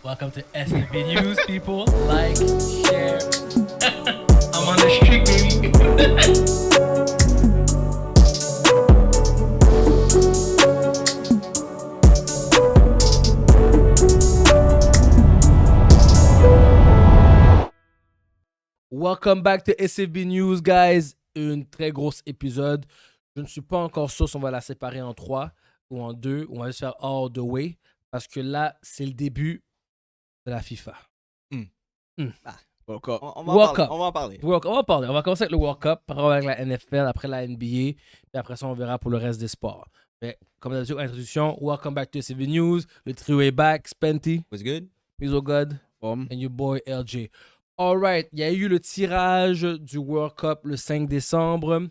Welcome to SNB News, people. Like, share. I'm on the street, baby. Welcome back to SFB News, guys. Un très gros épisode. Je ne suis pas encore sûr si on va la séparer en 3 ou en 2. On va juste faire all the way. Parce que là, c'est le début de la FIFA. World Cup. On va en parler. On va en parler. On va commencer avec le World Cup, après avec la NFL, après la NBA, puis après ça, on verra pour le reste des sports. Mais comme d'habitude, introduction, welcome back to SFB News. Le trio est back. Spenty, What's good? Miso God, and your boy LJ. Alright, il y a eu le tirage du World Cup le 5 décembre.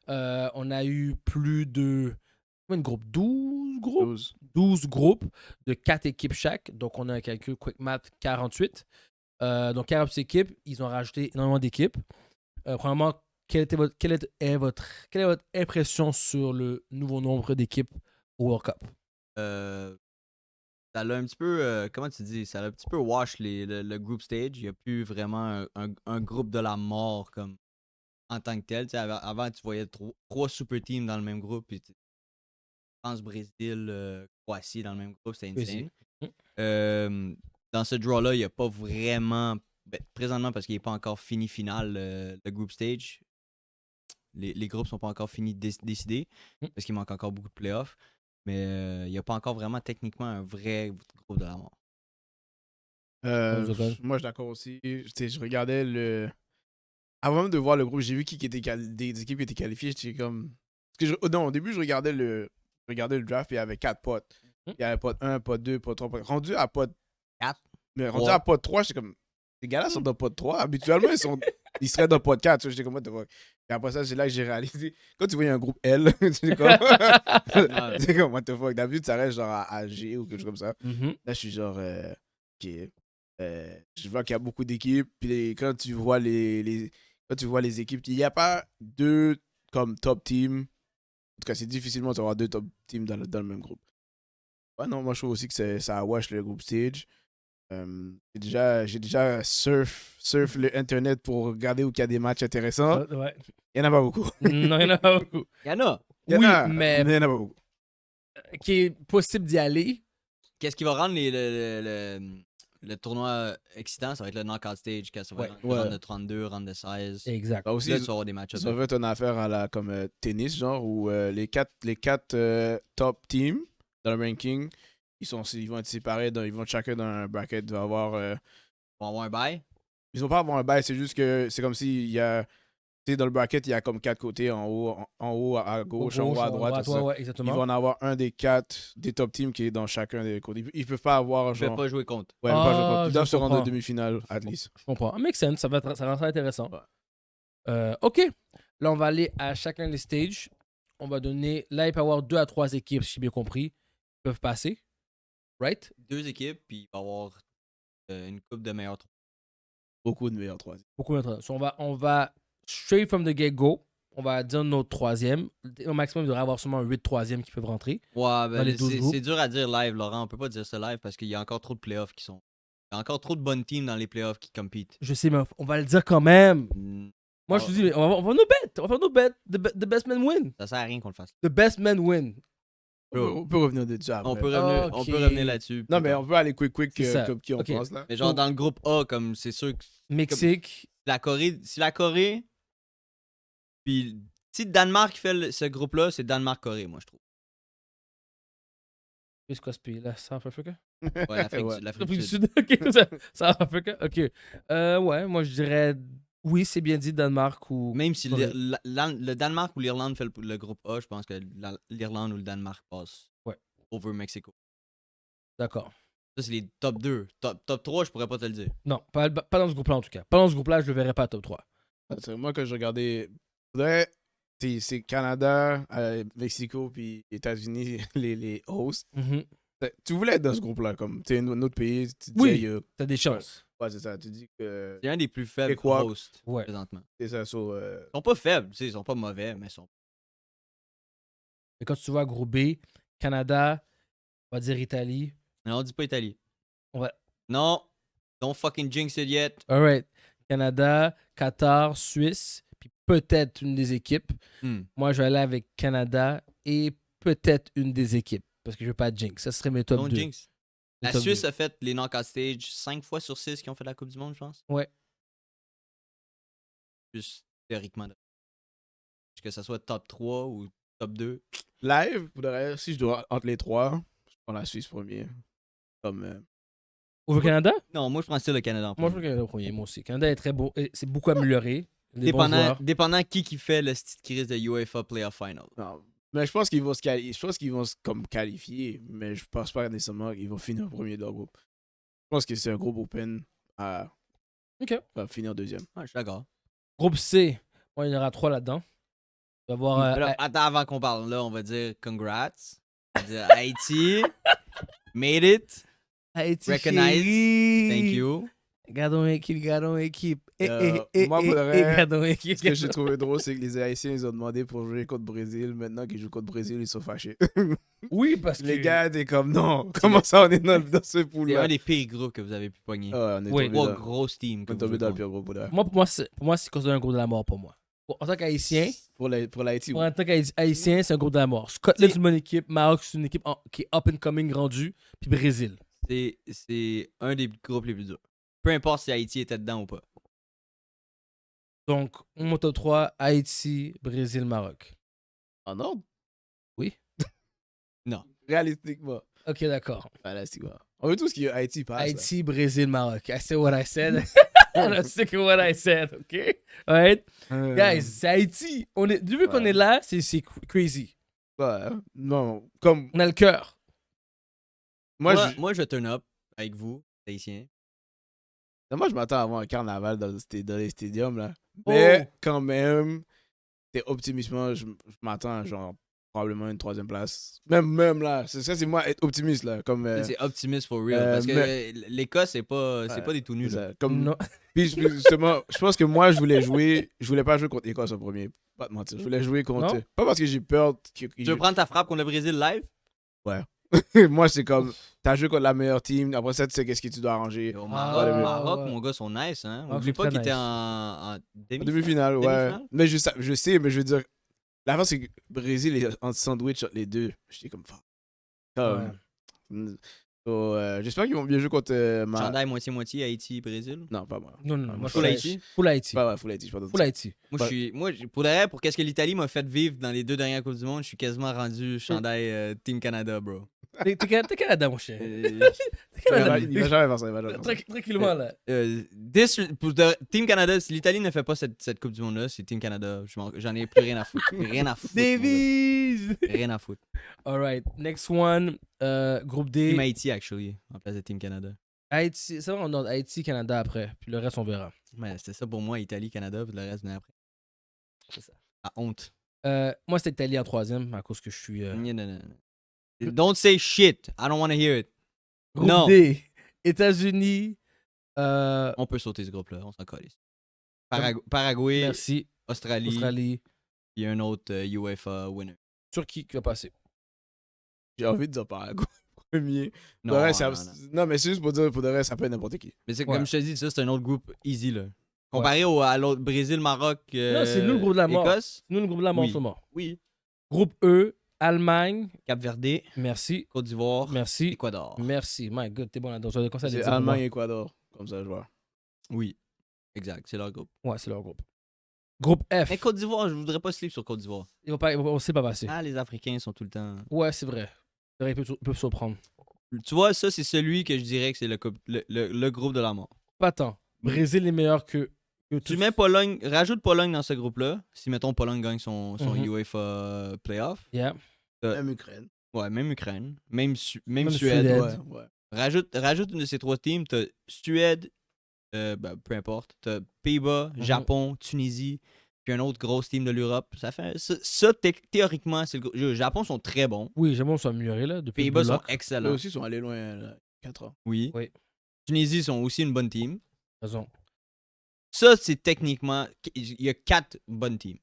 On a eu plus de... Combien de groupes? 12 groupes? 12 groupes de 4 équipes chaque. Donc, on a un calcul quick math 48. Donc, 48 équipes. Ils ont rajouté énormément d'équipes. Premièrement, quelle est votre impression sur le nouveau nombre d'équipes au World Cup? Ça l'a un petit peu, comment tu dis, ça l'a un petit peu wash le group stage. Il n'y a plus vraiment un groupe de la mort comme en tant que tel. Tu sais, avant, tu voyais trois super teams dans le même groupe. Puis, France, Brésil, Croatie dans le même groupe, c'était insane. Dans ce draw-là, il n'y a pas vraiment, présentement parce qu'il n'est pas encore fini final le group stage. Les groupes ne sont pas encore finis décidés parce qu'il manque encore beaucoup de playoffs. Mais il n'y a pas encore vraiment techniquement un vrai groupe de la mort. Moi, je suis d'accord aussi. Je regardais le. Avant même de voir le groupe, j'ai vu des équipes qui étaient qualifiées. J'étais comme. Non, au début, je regardais le draft et il y avait 4 potes. Il y avait pot 1, pot 2, pot 3. Rendu à pot 4. Mais rendu à pot 3, j'étais comme. Ces gars-là sont dans pot 3. Habituellement, ils seraient dans pot 4. J'étais comme, what the fuck. Et après ça, c'est là que j'ai réalisé. Quand tu vois, il y a un groupe L, c'est comme. C'est comme, what the fuck. D'habitude, ça reste genre à G ou quelque chose comme ça. Là, je suis genre. Ok. Je vois qu'il y a beaucoup d'équipes. Puis quand tu vois quand tu vois les équipes, il n'y a pas deux comme top team. En tout cas, c'est difficilement d'avoir deux top teams dans le même groupe. Ouais, non, moi je trouve aussi que ça a wash le groupe stage. J'ai déjà surf le internet pour regarder où il y a des matchs intéressants. Ouais. Il n'y en a pas beaucoup. Non, il n'y en a pas beaucoup. Il y en a. Oui, mais il n'y en a pas beaucoup. qui est possible d'y aller. Qu'est-ce qui va rendre le tournoi excitant? Ça va être le knockout stage. Quand ça va être rendre de 32, rendre de 16. Exact. Bah aussi, Là, tu vas avoir des matchs. Ça va être une affaire à la comme tennis, genre, où les quatre top teams dans le ranking, ils vont être séparés, ils vont être chacun dans un bracket. Ils vont avoir un bail. Ils vont pas avoir un bail, c'est juste que c'est comme s'il y a. Tu sais, dans le bracket, il y a comme 4 côtés, en haut à gauche, en haut à droite. Ouais, exactement. Ils vont en avoir un des 4 des top teams qui est dans chacun des côtés. Ils peuvent pas avoir genre. Ils peuvent pas jouer contre. Ouais, ils peuvent pas jouer contre. Ils doivent se rendre en comprends. demi-finale, at least. Je comprends. Make sense. Ça rend ça intéressant. OK. Là, on va aller à chacun des stages. On va donner. Là, il peut y avoir 2 à 3 équipes, si j'ai bien compris, qui peuvent passer. Right? 2 équipes, puis il va y avoir une coupe de meilleurs 3. Beaucoup de meilleurs troisièmes. Beaucoup de so, on va straight from the get-go. On va dire notre troisième. Au maximum, il devrait y avoir seulement 8 troisièmes qui peuvent rentrer. Ouais, ben, c'est dur à dire live, Laurent. On peut pas dire ça live parce qu'il y a encore trop de playoffs qui sont. Il y a encore trop de bonnes teams dans les playoffs qui compitent. Je sais, mais on va le dire quand même. Moi, je te dis, ouais. mais on va nous bet. On va nous bet. The best man win. Ça sert à rien qu'on le fasse. The best man win. On peut revenir dessus après. On peut revenir là-dessus. Non, mais on peut aller quick C'est comme qui on pense là. Mais genre dans le groupe A, comme c'est sûr que. Mexique. Si la Corée. Puis si Danemark fait ce groupe-là, c'est Danemark-Corée, moi, je trouve. C'est quoi ce pays-là? South Africa? Ouais, l'Afrique du Sud. OK, South Africa? OK. Ouais, moi, je dirais... Oui, c'est bien dit, Danemark ou... Même si le Danemark ou l'Irlande fait le groupe A, je pense que l'Irlande ou le Danemark passe over Mexico. D'accord. Ça, c'est les top 2. Top 3, je pourrais pas te le dire. Non, pas dans ce groupe-là, en tout cas. Pas dans ce groupe-là, je le verrais pas top 3. Moi, que je regardais... C'est Canada, Mexico, puis États-Unis, les hosts. Tu voulais être dans ce groupe-là, comme tu es un autre pays. Tu oui, t'as des chances. Ouais, c'est ça. Tu dis que... C'est un des plus faibles hosts présentement. C'est ça. Ils sont pas faibles, ils sont pas mauvais, mais ils sont... Et quand tu vois groupe B, Canada, on va dire Italie. Non, on dit pas Italie. On va... Non. Don't fucking jinx it yet. Alright. Canada, Qatar, Suisse, puis peut-être une des équipes. Moi, je vais aller avec Canada et peut-être une des équipes. Parce que je veux pas jinx. Ça serait mes top Don't 2. jinx. La Suisse a fait les knockout stage 5 fois sur 6 qui ont fait la Coupe du Monde, je pense. Ouais. Juste théoriquement. Que ça soit top 3 ou top 2. Live, pour de vrai, si je dois entre les trois, je prends la Suisse premier. Comme. Au Canada? Non, moi je prends le Canada en Moi, je prends le Canada au premier. Moi aussi. Canada est très beau. C'est beaucoup amélioré. Des bons joueurs. Dépendant qui fait le style crise de UEFA Playoff Final. Non. Mais je pense qu'ils vont se qualifier. Je pense qu'ils vont se comme qualifier, mais je pense pas nécessairement qu'ils vont finir premier de leur groupe. Je pense que c'est un groupe open à finir deuxième. Ouais, je suis d'accord. Groupe C. Moi, il y en aura 3 là-dedans. On va voir. Alors, attends, avant qu'on parle, là, on va dire congrats. On va dire Haïti. Made it. Haïti. Recognize. Thank you. Gardons équipe. Moi, pour de vrai, Gardons équipe. ce que j'ai trouvé drôle, c'est que les Haïtiens, ils ont demandé pour jouer contre Brésil. Maintenant qu'ils jouent contre Brésil, ils sont fâchés. Oui, parce que. Les gars étaient comme non. Comment ça, on est dans ce C'est pool-là? un des pires groupes que vous avez pu pogner. Ah, on est Oui. tombé Trois dans, grosses teams. on que est vous tombé jouez dans le contre. pire groupe. Pour de vrai. Pour moi, c'est considéré un groupe de la mort pour moi. En tant qu'Haïtien, Pour l'Haïti, oui. en tant qu'Haïtien, c'est un groupe de la mort. Scotland, c'est une bonne équipe. Maroc, c'est une équipe qui est up and coming grandue. Puis Brésil. C'est un des groupes les plus durs. Peu importe si Haïti était dedans ou pas. Donc, mon top 3, Haïti, Brésil, Maroc. En ordre? Oui. Non. Réalistiquement. Ok, d'accord. Réalistiquement. On veut tout ce qui est Haïti passe. Haïti, Brésil, Maroc. I said what I said. I stick with what I said, ok? Alright? Guys, c'est Haïti. Depuis qu'on est là, c'est crazy. Ouais, non, comme On a le cœur. moi, Moi, je vais turn up avec vous, Haïtiens. moi, je m'attends à avoir un carnaval dans les stadiums, là. Mais quand même, t'es optimistement, je m'attends à genre probablement une 3e place. Même là, ça c'est moi être optimiste, là. Comme, C'est optimiste for real. Parce que l'Écosse, c'est pas des tout nuls. ça, comme, Non. puis justement, je pense que moi, je voulais pas jouer contre l'Écosse en premier. Pas te mentir. Je voulais jouer contre. Non? Pas parce que j'ai peur. Tu veux prendre ta frappe contre le Brésil live? Moi, c'est comme. T'as joué contre la meilleure team. Après ça, tu sais qu'est-ce que tu dois arranger. Au Ah, Maroc, ouais. mon gars, sont nice. Hein? Ah, Oublie c'est pas très qu'ils étaient nice. en Demi-finale, ouais. Demi-finale? Mais je sais, mais je veux dire. La fin, c'est que Brésil est en sandwich entre les deux. J'étais comme. J'espère qu'ils vont bien jouer contre. Chandail moitié-moitié, Haïti, Brésil. Non, pas moi. Non. Moi, Full je suis Haïti? Full Haïti. Pas ouais, full Haïti, je pense. Full Haïti. Moi, pour de vrai, pour qu'est-ce que l'Italie m'a fait vivre dans les 2 dernières Coupes du Monde, je suis quasiment rendu chandail Team Canada, bro. T'es Canada, mon cher. Euh, T'es Canada. Il va jamais faire ça. Il va jamais faire ça. Tranquillement, là. Team Canada, si l'Italie ne fait pas cette Coupe du Monde-là, c'est Team Canada. J'en ai plus rien à foutre. Rien à foutre. mon Davies! gars. Rien à foutre. Alright, next one. Groupe D. Team Haïti, actually, en place de Team Canada. Haïti, c'est vrai, on a Haïti, Canada après. Puis le reste, on verra. Ouais, c'était ça pour moi, Italie, Canada, puis le reste venait après. C'est ça. À honte. Moi, c'était Italie en 3e à cause que je suis. Non. Don't say shit. I don't want to hear it. Groupe Non. D. États-Unis. On peut sauter ce groupe-là, on s'en colle. Paraguay, Merci. Australie, il y a un autre UEFA winner. Turquie qui va passer. J'ai envie de dire Paraguay premier. Non, Pour de vrai, ça- non. non, mais c'est juste pour dire, pour de vrai, ça peut être n'importe qui. Mais c'est Ouais. comme je te dis, ça c'est un autre groupe easy là. Comparé à l'autre Brésil, Maroc, Non, c'est nous le groupe de la mort. Écosse. Nous, le groupe de la mort, Oui. c'est mort. Oui. Groupe E, Allemagne. Cap-Verde, Merci. Côte d'Ivoire, Merci. Équateur. Merci. My God, t'es bon là-dedans. Je vais commencer à C'est dire pour Allemagne moi. et Équateur. Comme ça, je vois. Oui. Exact, c'est leur groupe. Ouais, c'est leur groupe. Groupe F. Mais Côte d'Ivoire, je voudrais pas sleep sur Côte d'Ivoire. On sait pas passer. Ah, les Africains sont tout le temps. Ouais, c'est vrai. C'est vrai, ils peuvent surprendre. Tu vois, ça c'est celui que je dirais que c'est le groupe de la mort. Pas tant. Brésil est meilleur que Tu tous. mets Pologne, rajoute Pologne dans ce groupe-là. Si mettons Pologne gagne son Mhm. UEFA playoff. Yeah. Même Ukraine. Ouais, même Ukraine, même Suède. Suède. Ouais. Rajoute une de ces 3 teams. T'as Suède, peu importe. T'as Pays-Bas, Mhm. Japon, Tunisie, puis un autre grosse team de l'Europe. Ça fait théoriquement, c'est le Japon sont très bons. Oui, j'aimerais qu'on soit amélioré là. Depuis Pays-Bas le sont bloc. Eux excellents. aussi sont allés loin, là, 4 ans. Oui. Oui. Tunisie sont aussi une bonne team. Raison. Ça, c'est techniquement. Il y a 4 bonnes teams.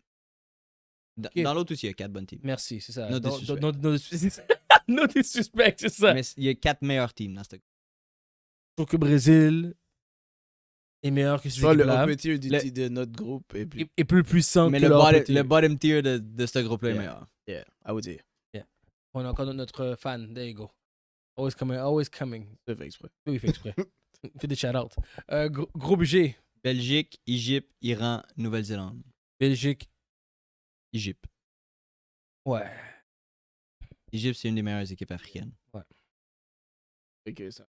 Ok. Dans l'autre aussi, il y a 4 bonnes teams. Merci, c'est ça. No disrespect. No disrespect, c'est ça. Mais il y a 4 meilleures teams dans ce groupe. Sauf que Brésil est meilleur que ces Soit le équipes-là. upper tier de notre groupe et puis. Et plus puissant Mais que le bottom tier de ce groupe-là est Yeah. meilleur. Yeah, I would say. On a encore notre fan. There you go. Always coming, always coming. C'est fait exprès. Oui, il fait exprès. Il fait des shout-outs. Groupe G. Belgique, Égypte, Iran, Nouvelle-Zélande. Belgique. Égypte. Ouais. Égypte, c'est une des meilleures équipes africaines. Ok, ça.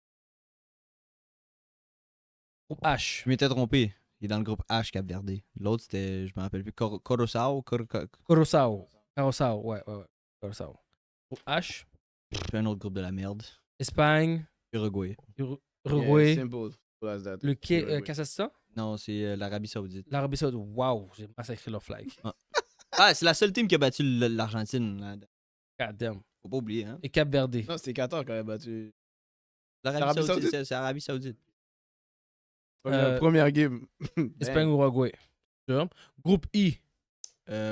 Groupe H. Je m'étais trompé. Il est dans le groupe H Cap-Verdé. L'autre, c'était, je me rappelle plus, Coroçao. Coroçao. Coroçao, ouais. Coroçao. Groupe H. C'est un autre groupe de la merde. Espagne. Uruguay. Uruguay. Yeah, simple. As that. Le Uruguay. Kazakhstan. Non, c'est l'Arabie Saoudite. L'Arabie Saoudite. Waouh, j'ai massacré leur flag. Ah, c'est la seule team qui a battu l'Argentine. Là. God damn. Faut pas oublier, hein. Et Cap Verde. Non, c'était 14 quand même battu. L'Arabie Saoudite? Saoudite, c'est l'Arabie Saoudite. Première game. Espagne, Uruguay. Sûr. Groupe I.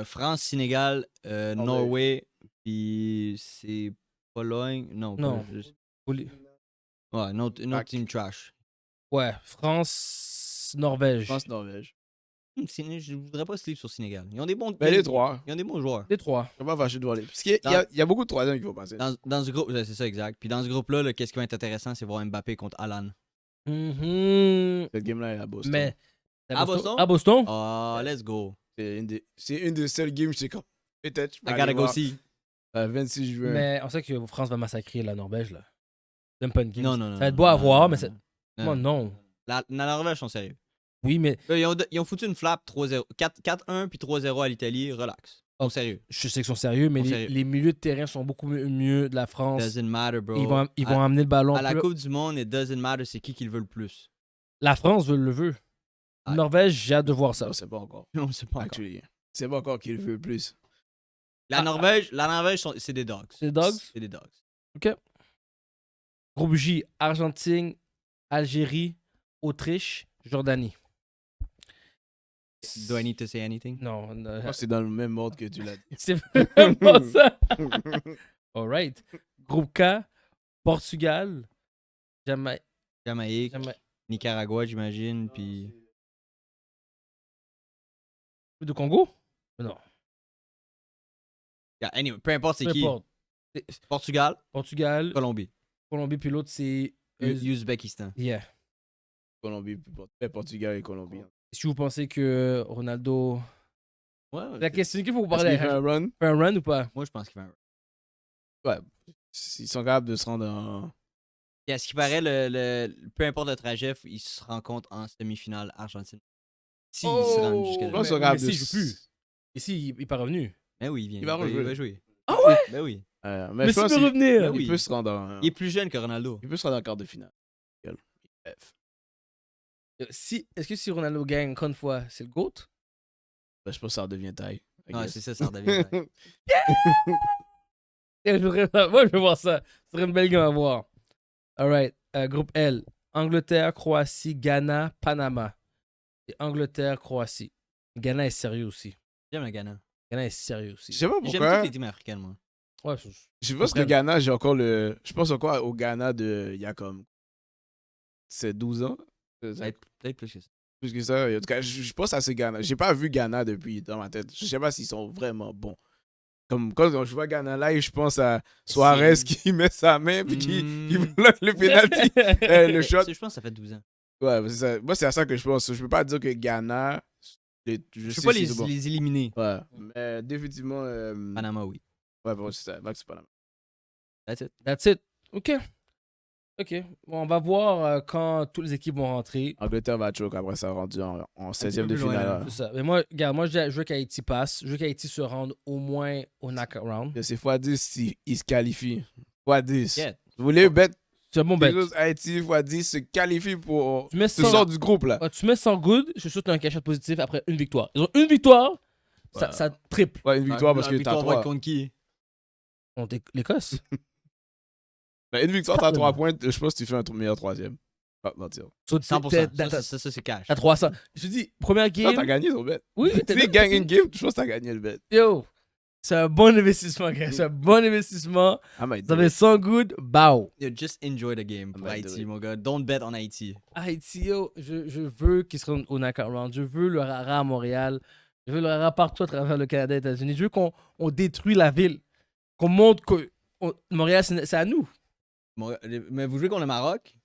France, Sénégal, Norway, puis c'est Pologne. Non. Non. pas- juste- Oli- Ouais, une autre Pac. team trash. Ouais. France, Norvège. France-Norvège. Je voudrais pas sleep sur Sénégal. Ils ont des bons, Ben, les trois. ils ont des bons joueurs. Les trois. Je suis pas fâché de voir les. Parce qu'il y a beaucoup de troisièmes qui vont passer. Dans ce groupe, ouais, c'est ça exact. Puis dans ce groupe-là, là, qu'est-ce qui va être intéressant, c'est voir Mbappé contre Alan. Mhm. Cette game-là est à Boston. Mais. À Boston? À Boston? Oh, let's go. C'est une des seules games, je sais comme. Peut-être. je peux I aller gotta go voir. see. 26 juin. Mais on sait que France va massacrer la Norvège, là. Même pas une game. Non. Ça va être beau à voir, mais c'est. Non, Moi, non. La Norvège sont sérieux. Oui, mais Là, ils ont foutu une flap 3-0. 4-1 puis 3-0 à l'Italie. Relax. Ils sont sérieux. je sais qu'ils sont sérieux, mais Ils sont les, sérieux. les milieux de terrain sont beaucoup mieux de la France. Doesn't matter, bro. Ils vont amener le ballon. À la plus- Coupe du Monde, it doesn't matter c'est qui le veut le plus. La France le veut. Ouais. Norvège, j'ai hâte de voir ça. Non, c'est pas encore. Non, c'est pas encore. Actually. C'est pas encore qu'il veut plus. La Norvège, c'est des dogs. C'est des dogs? C'est des dogs. Groupe J, Argentine, Algérie, Autriche, Jordanie. Do I need to say anything? Non, Je pense que c'est dans le même ordre que tu l'as dit. c'est vraiment ça. All right. Groupe K, Portugal, Jamaïque, Nicaragua, j'imagine, puis... de Congo? Non. Yeah, anyway, peu importe c'est Peu qui. importe. Portugal, Portugal, Colombie, Colombie, puis l'autre c'est. Uzbekistan. Yeah. Colombie, Portugal et Colombie. Est-ce que vous pensez que Ronaldo. Ouais, La question qu'il faut vous Est-ce parler. qu'il fait un run? Fait un run ou pas? moi je pense qu'il va... Ouais. S'ils sont capables de se rendre en. Yeah, ce qui paraît, peu importe le trajet, ils se rencontrent en semi-finale Argentine. S'ils se rendent jusqu'à Je pense là. qu'ils sont capables mais de. s'il joue plus. Ici, il n'est pas revenu. Ben oui, il vient. Il va rejouer. jouer. Ah ouais? Ben oui. Mais Mais je s'il pense peut qu'il revenir. Ben oui. peut se rendre en. Il est plus jeune que Ronaldo. Il peut se rendre en quart de finale. Est-ce que si Ronaldo gagne encore une fois, c'est le GOAT? Ben, je pense que ça redevient taille. I Ouais, guess. c'est ça, ça redevient. Moi, je veux voir ça. Ce serait une belle game à voir. Alright. Groupe L. Angleterre, Croatie, Ghana, Panama. Et Angleterre, Croatie. Ghana est sérieux aussi. J'aime le Ghana. Ghana est sérieux aussi. Je sais pas J'aime pourquoi. toutes les teams africaines, moi. Ouais, Je pense que le Ghana, j'ai encore le. Je pense encore au Ghana de. Il y a comme. C'est 12 ans. Peut-être plus que ça. Plus que ça. En tout cas, je pense à ce Ghana. J'ai pas vu Ghana depuis dans ma tête. Je sais pas s'ils sont vraiment bons. Comme quand je vois Ghana live, je pense à Suarez qui met sa main puis qui bloque le penalty. Le shot. Je pense que ça fait 12 ans. Ouais, c'est ça. Moi, c'est à ça que je pense. Je peux pas dire que Ghana. Je sais peux pas si c'est bon. les éliminer. Ouais. Mais définitivement. Panama, oui. Ouais, bon, c'est ça. Max, c'est pas la même. That's it. That's it. OK. OK. Bon, on va voir quand toutes les équipes vont rentrer. Angleterre va choke après ça, rendu en Un 16e peu de plus loin, finale. là. là. C'est ça. Mais moi, regarde, je veux qu'Haïti passe. Je veux qu'Haïti se rende au moins au knock-around. C'est x10 s'ils se qualifient. x10. Yeah. Vous voulez mettre C'est un bon bet. Haïti x10 se qualifie pour. Tu mets Se 100 sort du groupe là. Tu mets 100 good, je suis sûr que tu as un cachet positif après une victoire. Ils ont une victoire, Ouais. ça triple. Ouais, une victoire parce que t'as victoire va être 3. contre qui? Contre l'Écosse. Une victoire, t'as Scotland. 3 points. Je pense que tu fais un meilleur troisième. Pas te mentir. So, 100%. Ça, c'est cash. T'as 300. Je te dis, première Non, game. t'as gagné ton bet. Oui, Si tu gagnes une game, je pense que t'as gagné le bet. Yo, C'est un bon investissement, gars. C'est un bon investissement. I might Vous do avez it. 100 good, bow. Yo, just enjoy the game pour might do Haïti, it. mon gars. Don't bet on Haïti. Haïti, yo, je veux qu'ils se rendent au knockout round. Je veux le Rara à Montréal. Je veux le Rara partout à travers le Canada et les États-Unis. Je veux qu'on détruit la ville. Qu'on montre que Montréal, c'est à nous. Mais vous jouez contre le Maroc?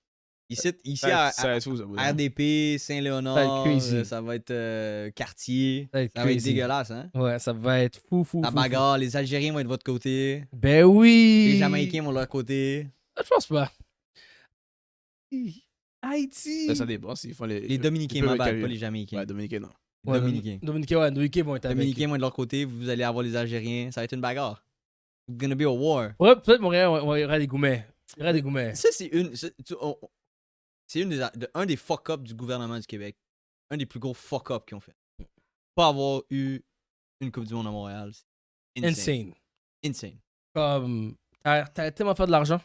Ici Ça à reste fou, ça. ouais. RDP, Ça va Saint-Léonard, être crazy. ça va être Cartier. Ça va être Ça va être crazy. dégueulasse, hein? Ouais, ça va être fou. La bagarre, les Algériens vont être de votre côté. Ben oui. Les Jamaïcains vont de leur côté. Je pense pas. Haïti. Ça dépend s'ils font les. Les Dominicains, ils peuvent ma être bad, carrés. pas les Jamaïcains. Ouais, Dominicains, non. Ouais, Dominicains. Dominicains vont être Les avec. Dominicains vont être de leur côté, vous allez avoir les Algériens. Ça va être une bagarre. It's gonna be a war. Ouais, peut-être Montréal, il y aura des gourmets. Il y aura des gourmets. Ça, c'est un des fuck-up du gouvernement du Québec. Un des plus gros fuck-up qu'ils ont fait. Pas avoir eu une Coupe du Monde à Montréal. C'est insane. Insane. Insane. Comme, t'allais tellement faire de l'argent.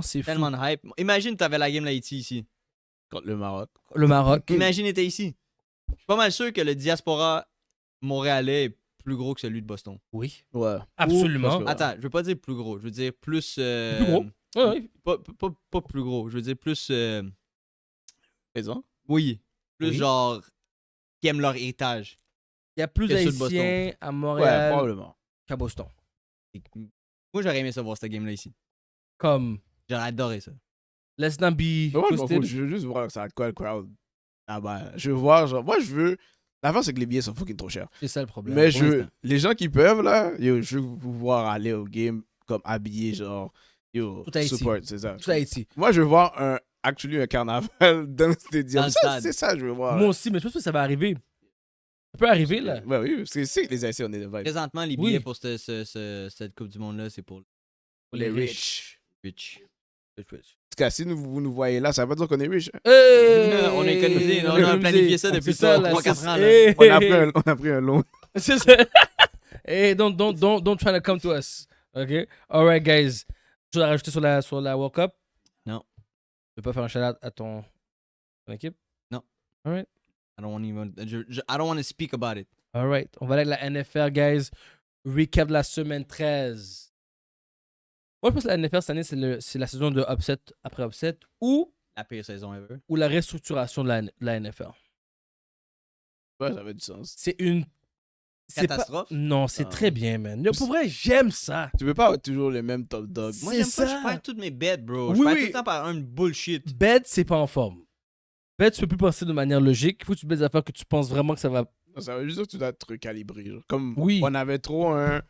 C'est fou. Tellement de hype. Imagine t'avais la game d'Haïti ici. Contre le Maroc. Le Maroc. Imagine t'étais ici. Je suis pas mal sûr que le diaspora montréalais est plus gros que celui de Boston. Oui. Ouais. Absolument. Parce que- Attends, je veux pas dire plus gros. Je veux dire plus... Plus gros? Ouais. Pas plus gros. Je veux dire plus... Raison. oui. Plus Oui. genre... qui aiment leur héritage. Il y a plus Que ceux de d'Haïtiens à Ouais, Montréal probablement. qu'à Boston. Moi, j'aurais aimé ça voir cette game-là ici. Comme, J'aurais adoré ça. let's not be Mais moi, je m'en twisted. fous, je veux juste voir ça va être quoi le crowd. Ah ben, je veux voir, genre, moi je veux. L'affaire, c'est que les billets sont fucking trop chers. C'est ça le problème. Mais pour l'instant. les gens qui peuvent, là, yo, je veux vous voir aller au game comme habillé, genre, yo, Tout Haïti. support, c'est ça. Tout Haïti. Moi, je veux voir un carnaval dans le stadium. Dans le Ça, stade. c'est ça, je veux voir. Moi aussi, mais je pense que ça va arriver. Ça peut arriver, là. Ouais, oui, parce que c'est que les Haïtiens, on est de vibe. Présentement, les billets pour cette Coupe du Monde-là, c'est pour Les riches. rich. Parce que si vous nous voyez là, ça veut pas dire qu'on est riches. On a économisé, on a planifié ça depuis 3-4 ans, là. On a pris un long. C'est ça. Hey, don't try to come to us. OK? Alright, guys. Tu as rajouté sur la World Cup? Non. Tu veux pas faire un shout-out à ton équipe? Non. Alright. I don't want to speak about it. Alright. On va aller avec la NFL, guys. Recap de la semaine 13. Moi, je pense que la NFL cette année, c'est la saison de upset après upset ou La pire saison ever. la restructuration de la NFL. Ouais, ça avait du sens. C'est une. c'est pas- Catastrophe? Non, c'est Ah. très bien, man. Yo, pour vrai, j'aime ça. Tu peux pas avoir toujours les mêmes top dogs. Moi, C'est j'aime pas, ça. je perds toutes mes bêtes, bro. Oui, Je perds oui. tout le temps par un bullshit. Bet, c'est pas en forme. Bet, tu peux plus penser de manière logique. Il faut que tu bêtes des affaires que tu penses vraiment que ça va. Non, ça veut juste dire que tu dois être recalibré. Genre. Comme Oui. on avait trop un.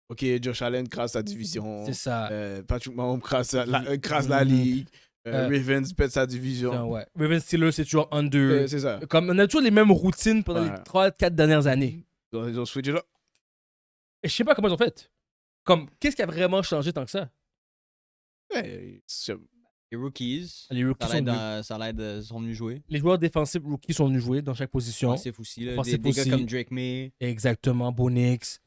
Ok, Josh Allen crasse sa division. C'est ça. Patrick Mahomes crasse la ligue. Ravens pète sa division. Non, ouais. Ravens Steelers, c'est toujours under. C'est ça. Comme on a toujours les mêmes routines pendant les Ouais. 3-4 dernières années. Ils ont switché là. Et je sais pas comment ils ont fait. Comme, qu'est-ce qui a vraiment changé tant que ça? Ouais, Les rookies, Les rookies sont venus jouer. Les joueurs défensifs rookies sont venus jouer dans chaque position. Offensif aussi, là. Offensif Des gars aussi. comme Drake May. Exactement. Bonix.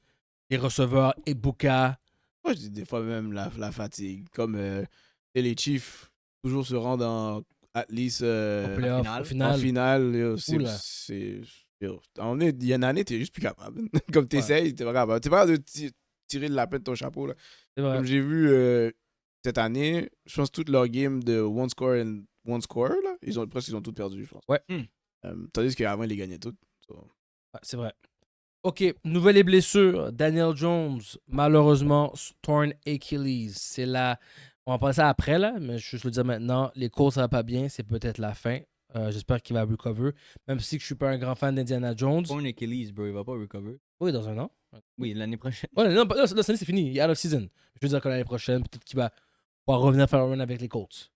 Les receveurs, Ebuka. Moi, je dis des fois même la fatigue. Comme et les Chiefs, toujours se rendent en at least Au playoff, finale. au en final. finale. Yo, Oula. il y a une année, t'es juste plus capable. Comme t'essayes, t'es pas capable. T'es pas capable de tirer le lapin de ton chapeau. Là. C'est vrai. Comme j'ai vu cette année, je pense toutes leurs games de one score, là, ils ont toutes perdu, je pense. Ouais. Tandis qu'avant, ils les gagnaient toutes. So. Ouais, c'est vrai. OK, nouvelles blessures. Daniel Jones, malheureusement, torn Achilles. C'est la... On va parler ça après, là, mais je le dis maintenant. Les courses, ça va pas bien. C'est peut-être la fin. J'espère qu'il va recover. Même si je suis pas un grand fan d'Indiana Jones. Pour une Achilles, bro, il va pas recover. Oui, dans un an. Oui, l'année prochaine. Ouais, non, cette année, c'est fini. Il est out of season. Je veux dire que l'année prochaine, peut-être qu'il va pouvoir revenir faire un run avec les Colts.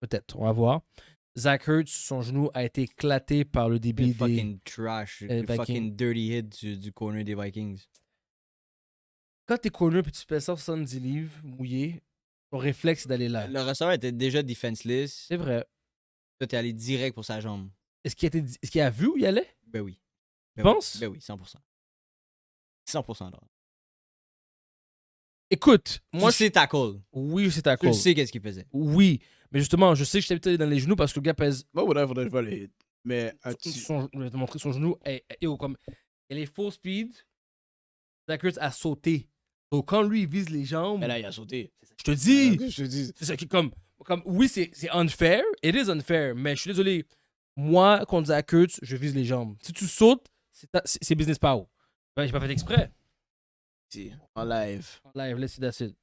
Peut-être, on va voir. Zach Ertz, son genou a été éclaté par le débit Le des... fucking trash. Le Vikings. fucking dirty hit du corner des Vikings. Quand t'es corner et tu pèses 170 livres mouillé, ton réflexe, c'est d'aller là. Le receveur était déjà defenseless. C'est vrai. Toi, t'es allé direct pour sa jambe. Est-ce qu'il a vu où il allait? Ben oui. Tu Ben penses? Oui. Ben oui, 100%. 100%. Là. Écoute, Moi, moi, tu sais tackle. oui, c'est ta Tu cause. sais qu'est-ce qu'il faisait. Oui, mais justement, je sais que je t'ai habitué dans les genoux parce que le gars pèse. Moi, faudrait que je vois les hits. Mais Je vais te montrer son genou. Comme, il est full speed. Zach Ertz a sauté. Donc, quand lui, il vise les jambes, Mais là, il a sauté. je te dis, Je te dis. c'est ça qui, comme oui, c'est unfair. It is unfair. Mais je suis désolé. Moi, contre Zach Ertz, je vise les jambes. Si tu sautes, c'est business power. Ben, j'ai pas fait exprès. Si, en live. Live, let's see that's it.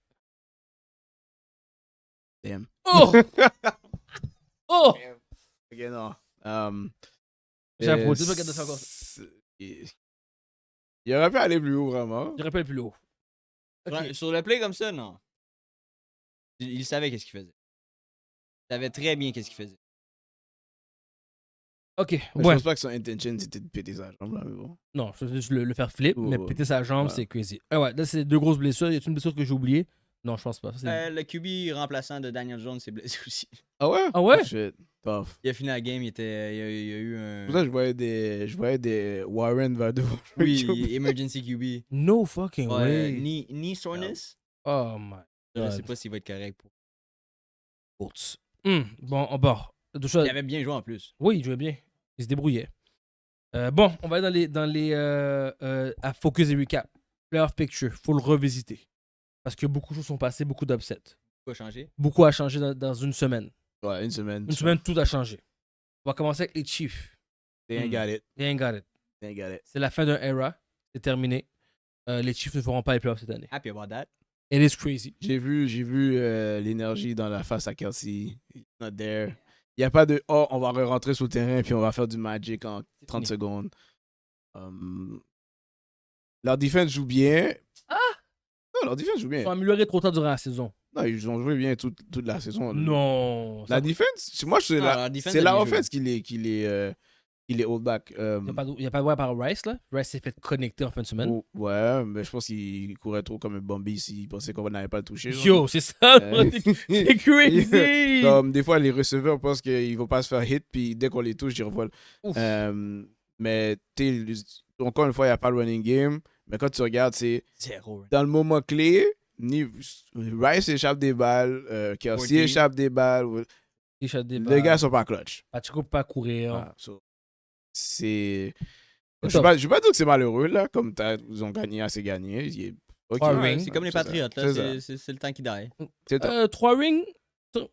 Damn. Oh! Oh! Ok, non. J'ai applaudi, pas regarder ça encore. Il aurait pu aller plus haut, vraiment. Je rappelle plus haut. Ok. Sur le play comme ça, non. Il savait qu'est-ce qu'il faisait. Il savait très bien qu'est-ce qu'il faisait. Ok, Mais Je ouais. pense pas que son intention c'était de péter sa jambe, là, mais bon. Non, je veux juste le faire flip, mais Ouais. péter sa jambe, Ouais. c'est crazy. Ah ouais, là, c'est deux grosses blessures. Y a-t-il une blessure que j'ai oubliée? Non, je pense pas. Ça, c'est- Le QB remplaçant de Daniel Jones s'est blessé aussi. Ah ouais? Ah ouais? Shit. Tough. Il a fini la game, il y a eu un. Pour ça, je voyais des Warren va devant. Oui, emergency QB. No fucking Ouais, way. knee soreness. Oh my Je god. sais pas s'il va être correct pour. Colts. Bon, on part. Deux choses. Il avait bien joué en plus. Oui, il jouait bien. Il se débrouillait. Bon, on va aller dans les à focus et recap. Playoff picture, faut le revisiter. Parce que beaucoup de choses sont passées, beaucoup d'upsets. Quoi changer? Beaucoup a changé dans une semaine. Ouais, une semaine. Une semaine, tout a changé. On va commencer avec les Chiefs. They ain't got it. They ain't got it. They ain't got it. C'est la fin d'un era. C'est terminé. Les Chiefs ne feront pas les playoffs cette année. Happy about that. It is crazy. J'ai vu l'énergie dans la face à Kelsey. It's not there. Il n'y a pas de « Oh, on va rentrer sur le terrain puis on va faire du magic en 30 fini. secondes. Leur defense joue bien. Ah! Non, leur defense joue bien. Ils ont amélioré trop tard durant la saison. Non, ils ont joué bien toute la saison. Non. La defense, moi, c'est Non, la, la defense c'est a la bien offense qui les hold back. Il n'y a pas de ouais par Rice, là. Rice s'est fait connecter en fin de semaine. Ouais, mais je pense qu'il courait trop comme un Bambi s'il pensait qu'on n'allait pas le toucher. genre. Yo, c'est ça. C'est crazy. Comme des fois, les receveurs pensent qu'ils ne vont pas se faire hit, puis dès qu'on les touche, ils revolent. Ouf. Mais encore une fois, il n'y a pas le running game. Mais quand tu regardes, c'est Zéro. dans le moment clé, Rice échappe des balles, Kelsey Forty. échappe des balles. Il shot des Les balles. gars sont pas clutch. Pacheco peut pas courir. Ah, so, c'est. C'est Je ne vais pas dire que c'est malheureux, là, comme ils ont gagné assez gagné. Ok. Trois Ouais, rings. c'est comme les C'est ça. Patriotes, là. C'est ça. C'est le temps qui die. C'est ça. 3 rings.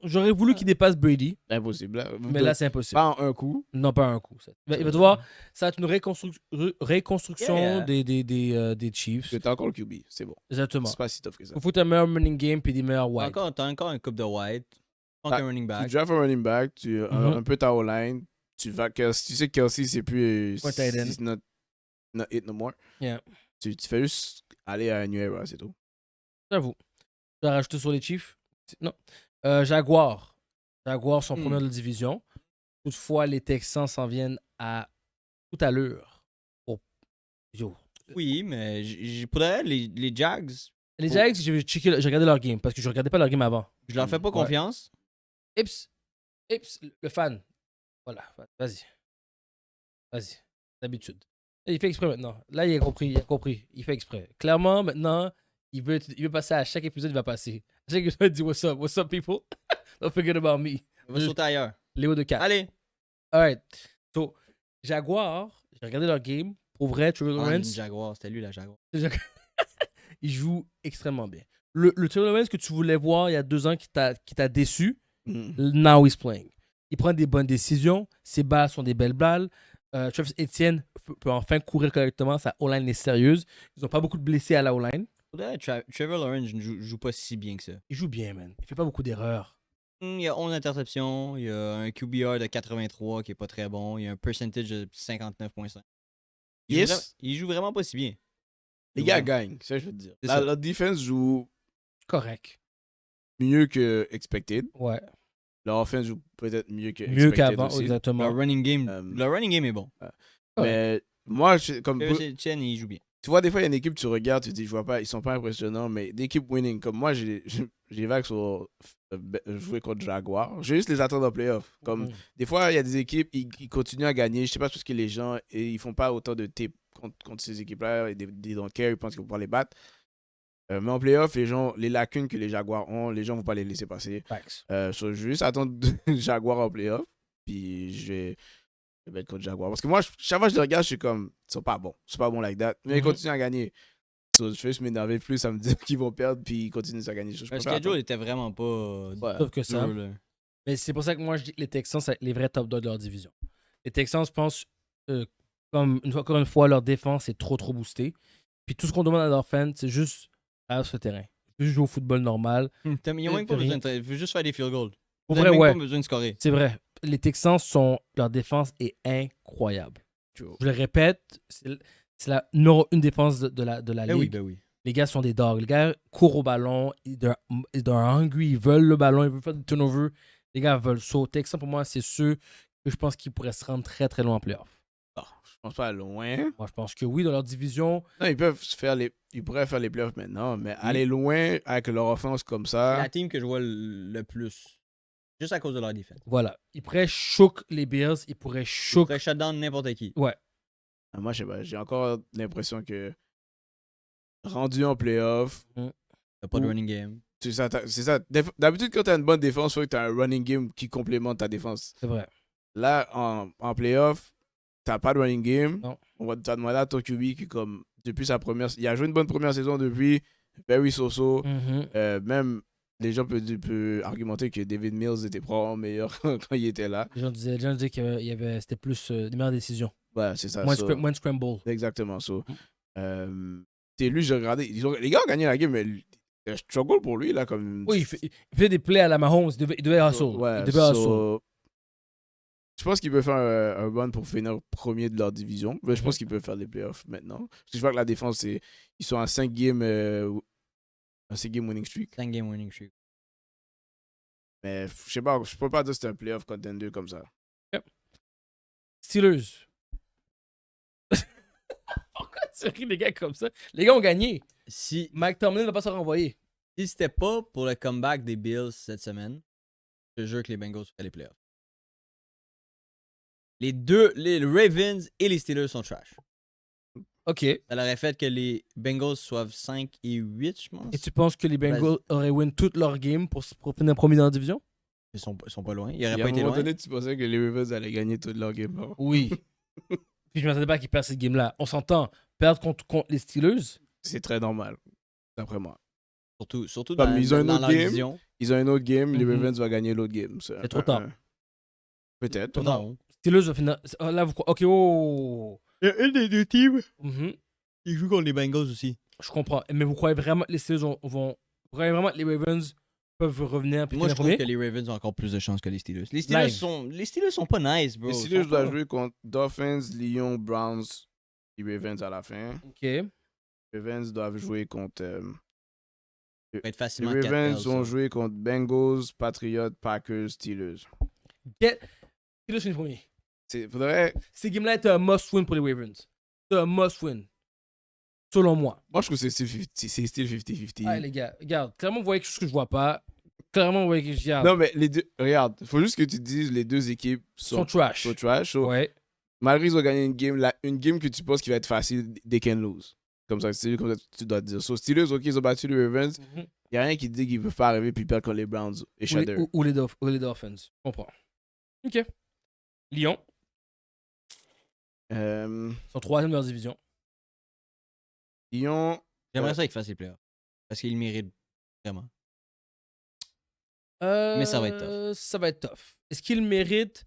J'aurais voulu qu'il dépasse Brady, Impossible. Là. mais là, c'est impossible. Pas en un coup. Non, pas un coup. Il va devoir. Ça va être une reconstruction Yeah. des Chiefs. C'est encore le QB. C'est bon. Exactement. C'est pas si tough que ça. Il faut un meilleur running game puis des meilleurs wide. T'as encore un coupe de white. Ah, Un running Tu back. drafts un running back, Mhm. un peu ta O-line. Tu sais que Kelsey, c'est plus. Ouais, tight end. He's not it no more. Yeah. Tu fais juste aller à un new era, c'est tout. J'avoue. Tu as rajouté sur les Chiefs? Non. Jaguars. Jaguars sont premiers de la division. Toutefois, les Texans s'en viennent à toute allure. Yo. Oui, mais pour les Jags, Les Jags, j'ai regardé leur game parce que je regardais pas leur game avant. je leur fais pas Ouais. confiance. Ips, le fan. Voilà, vas-y. Vas-y, d'habitude. Il fait exprès maintenant. Là, il a compris. Il fait exprès. Clairement, maintenant, il veut passer à chaque épisode, il va passer. À chaque épisode, il dit What's up, people? Don't forget about me. On va sauter ailleurs. Léo de 4. Allez. Alright. So, Jaguar, j'ai regardé leur game. Pour vrai, Trevor Ah, Lawrence, une Jaguar, c'était lui la Jaguar. il joue extrêmement bien. Le Trevor Lawrence que tu voulais voir il y a 2 ans qui t'a déçu, now he's playing. Il prend des bonnes décisions. Ses balles sont des belles balles. Travis Etienne peut enfin courir correctement. Sa O-line est sérieuse. Ils n'ont pas beaucoup de blessés à la O-line. Trevor Lawrence ne joue pas si bien que ça. Il joue bien, man. Il fait pas beaucoup d'erreurs. Il y a 11 interceptions, il y a un QBR de 83 qui est pas très bon, il y a un percentage de 59.5. Il joue vraiment pas si bien. Les gars gagnent, c'est ça que je veux te dire. C'est ça. La defense joue Correct. mieux que expected. Ouais. Leur offense joue peut-être mieux que Mieux expected qu'avant, aussi. exactement. Le running game est bon. Mais moi, comme Chen, il joue bien. tu vois, des fois, il y a une équipe, tu regardes, tu te dis, je vois pas, ils sont pas impressionnants, mais d'équipe winning, comme moi, j'ai vague sur jouer contre Jaguar. J'ai juste les attendre en playoff. Comme des fois, il y a des équipes, ils continuent à gagner. Je sais pas parce que les gens, ils font pas autant de tape contre ces équipes-là. Ils don't care, ils pensent qu'ils vont pouvoir les battre. Mais en playoff, les lacunes que les Jaguars ont, les gens vont pas les laisser passer. Facts. Je vais juste attendre Jaguar en playoff, puis je vais être contre Jaguar. Parce que moi, chaque fois que je les regarde, je suis comme, ils sont pas bons. Ils sont pas bons like that. Mais ils continuent à gagner. Je vais juste m'énerver plus, ça me dit qu'ils vont perdre, puis ils continuent à gagner. Le schedule était vraiment pas. Ouais. Sauf que ça. dur, là. Mais c'est pour ça que moi, je dis que les Texans, c'est les vrais top 2 de leur division. Les Texans, je pense, encore une fois, leur défense est trop boostée. Puis tout ce qu'on demande à leur fans, c'est juste aller sur le terrain. Juste jouer au football normal. Ils n'ont même pas besoin de. Il faut juste faire des field goals. Pour Ils vrai, n'ont même ouais. pas besoin de scorer. C'est vrai. Les Texans leur défense est incroyable. True. Je le répète, c'est la numéro une défense de la Ben ligue. oui. Les gars sont des dogs. Les gars courent au ballon. Ils sont hungry. Ils veulent le ballon. Ils veulent faire des turnovers. Les gars veulent sauter. Texans, pour moi, c'est ceux que je pense qu'ils pourraient se rendre très, très loin en playoff. Je pense pas loin. Moi, je pense que oui, dans leur division. Non, ils pourraient faire les playoffs maintenant, mais aller loin avec leur offense comme C'est ça. la team que je vois le plus. Juste à cause de leur défaite. Voilà. Ils pourraient choquer les Bills. Ils pourraient Ils choquer. pourraient shut down n'importe qui. Ouais. Moi, je sais pas, j'ai encore l'impression que rendu en playoff, T'as pas de running game. c'est ça. D'habitude, quand t'as une bonne défense, il faut que t'as un running game qui complémente ta défense. C'est vrai. Là, en playoff, t'as pas de running game. Non. On va te demander à ton QB qui, comme, depuis sa première. Il a joué une bonne première saison depuis. Very so-so. Même les gens peuvent argumenter que David Mills était probablement meilleur quand il était là. Les gens disaient que c'était plus des meilleures décisions. Ouais, c'est ça. Moins, so- moins scramble. Exactement. C'est lui, j'ai regardé. Les gars ont gagné la game, mais c'est un struggle pour lui, là. Comme... Oui, il fait des plays à la Mahomes. Il devait hustle. Ouais, Il devait hustle. je pense qu'il peut faire un run pour finir premier de leur division. Mais je pense qu'il peut faire les playoffs maintenant. Parce que je vois que la défense, ils sont à 5 games, un 5 game winning streak. 5 game winning streak. Mais je sais pas, je peux pas dire que c'est un playoff contender comme ça. Steelers. Pourquoi tu ris les gars comme ça? Les gars ont gagné. Si Mike Tomlin ne va pas se renvoyer. c'était pas pour le comeback des Bills cette semaine, je te jure que les Bengals feraient les playoffs. Les Ravens et les Steelers sont trash. OK. Ça leur aurait fait que les Bengals soient 5 et 8, je pense. Et tu penses que les Bengals auraient win toute leur game pour finir premier dans la division? Ils sont pas loin. Ils Et auraient à pas un été moment loin. donné, tu pensais que les Ravens allaient gagner toute leur game. Non? Oui. Puis je ne m'attendais pas qu'ils perdent cette game-là. On s'entend. Perdre contre les Steelers, C'est très normal, d'après moi. Surtout Comme dans, ils ont une dans autre leur game. division. Ils ont un autre game, les Mhm. Ravens vont gagner l'autre game. C'est trop tard. Peut-être. Non. Steelers va finir. Là, vous OK, oh. Il y a une des deux teams Mhm. qui joue contre les Bengals aussi. Je comprends. Mais vous croyez vraiment que les Steelers Vous croyez vraiment que les Ravens peuvent revenir puis Moi, je finir trouve premier? que les Ravens ont encore plus de chances que les Steelers. Les Steelers sont pas nice, bro. Les Ils Steelers sont doivent pas- jouer contre Dolphins, Lions, Browns et Ravens à la fin. OK. Les Ravens doivent jouer contre. Ça va être Les facilement 4 Ravens vont ça. jouer contre Bengals, Patriots, Packers, Steelers. Steelers finissent premier. Faudrait. Ces games-là étaient un must-win pour les Ravens. C'est un must-win. Selon moi. Moi, je trouve que c'est still 50-50. Ah, les gars, regarde. Clairement, vous voyez quelque chose que je vois pas. Clairement, vous voyez que je regarde. Non, mais les deux. Regarde, faut juste que tu dises les deux équipes Ils sont sont trash. trash. So, Ouais. malgré qu'ils ont gagné une game que tu penses qui va être facile, they can lose. Comme ça, tu dois te dire. So, Steelers, ok, ils ont battu les Ravens. Mhm. Il n'y a rien qui dit qu'ils ne peuvent pas arriver puis perdre contre les Browns et Shudder. Ou les Dolphins. Je comprends. OK. Lyon. Ils sont troisième de leur division. Lyon. J'aimerais ça qu'ils fassent les playoffs. Parce qu'ils le méritent vraiment. Mais ça va être tough. Ça va être tough. Est-ce qu'ils méritent?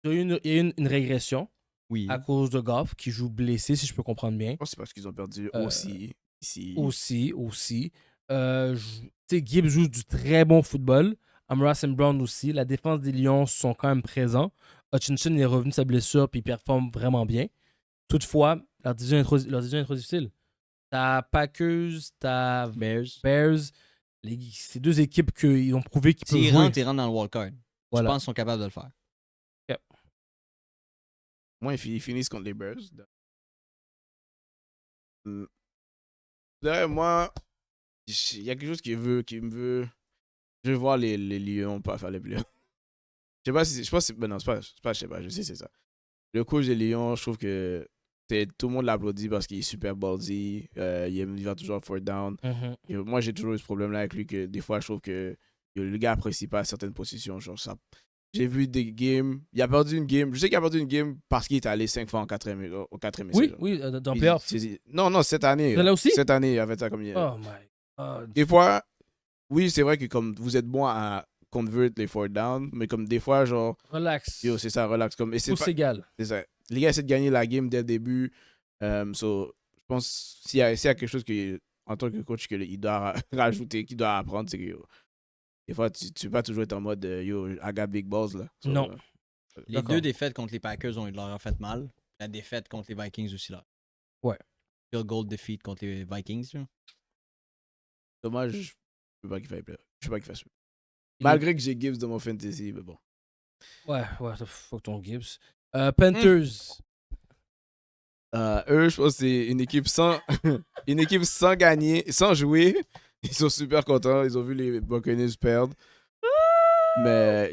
Il y a eu une régression Oui. à cause de Goff qui joue blessé, si je peux comprendre bien. Je pense que c'est parce qu'ils ont perdu aussi. Ici. Aussi. Tu sais, Gibbs joue du très bon football. Amon-Ra St. Brown aussi. La défense des Lions sont quand même présents. Hutchinson est revenu de sa blessure puis il performe vraiment bien. Toutefois, leur division est trop difficile. T'as Packers, t'as Bears. Ces deux équipes qu'ils ont prouvé qu'ils peuvent S'ils jouer. rentrent, ils rentrent dans le wildcard. Voilà. Je pense qu'ils sont capables de le faire. Moi, ils finissent contre les Bears. Derrière moi, il y a quelque chose qui me veut. Je veux voir les Lions pas faire les playoffs. Je sais pas si. Je pense que non, c'est pas. Je sais pas. Je sais, c'est ça. Le coach des Lions, je trouve que tout le monde l'applaudit parce qu'il est super ballsy. Il va toujours fourth down. Mhm. Et moi, j'ai toujours eu ce problème-là avec lui que des fois, je trouve que le gars apprécie pas certaines positions. Genre, ça, J'ai vu des games. Il a perdu une game. Je sais qu'il a perdu une game parce qu'il est allé 5 fois au quatrième essai. Oui, genre. oui, dans Puis playoff. Non, cette année. Celle-là aussi? Cette année, il a fait ça comme il Oh my god. Des fois, oui, c'est vrai que comme vous êtes bon à convert les fourth down, mais comme des fois, genre, Relax. yo, c'est ça, relax. Comme, et c'est Tous égal. c'est ça. Les gars essaient de gagner la game dès le début. So, je pense s'il y a quelque chose que, en tant que coach qu'il doit rajouter, qu'il doit apprendre, c'est que yo, des fois, tu peux pas toujours être en mode yo, I got big balls. Là. So, Non. Les D'accord. 2 défaites contre les Packers leur ont fait mal. La défaite contre les Vikings aussi, là. Ouais. Field goal defeat contre les Vikings, là. dommage, je veux pas qu'il fasse plaisir. Je veux pas qu'il fasse. Malgré que j'ai Gibbs dans mon fantasy, mais bon. Ouais, fuck ton Gibbs. Panthers. Eux, je pense que c'est une équipe sans une équipe sans gagner, sans jouer. Ils sont super contents. Ils ont vu les Buccaneers perdre. Mais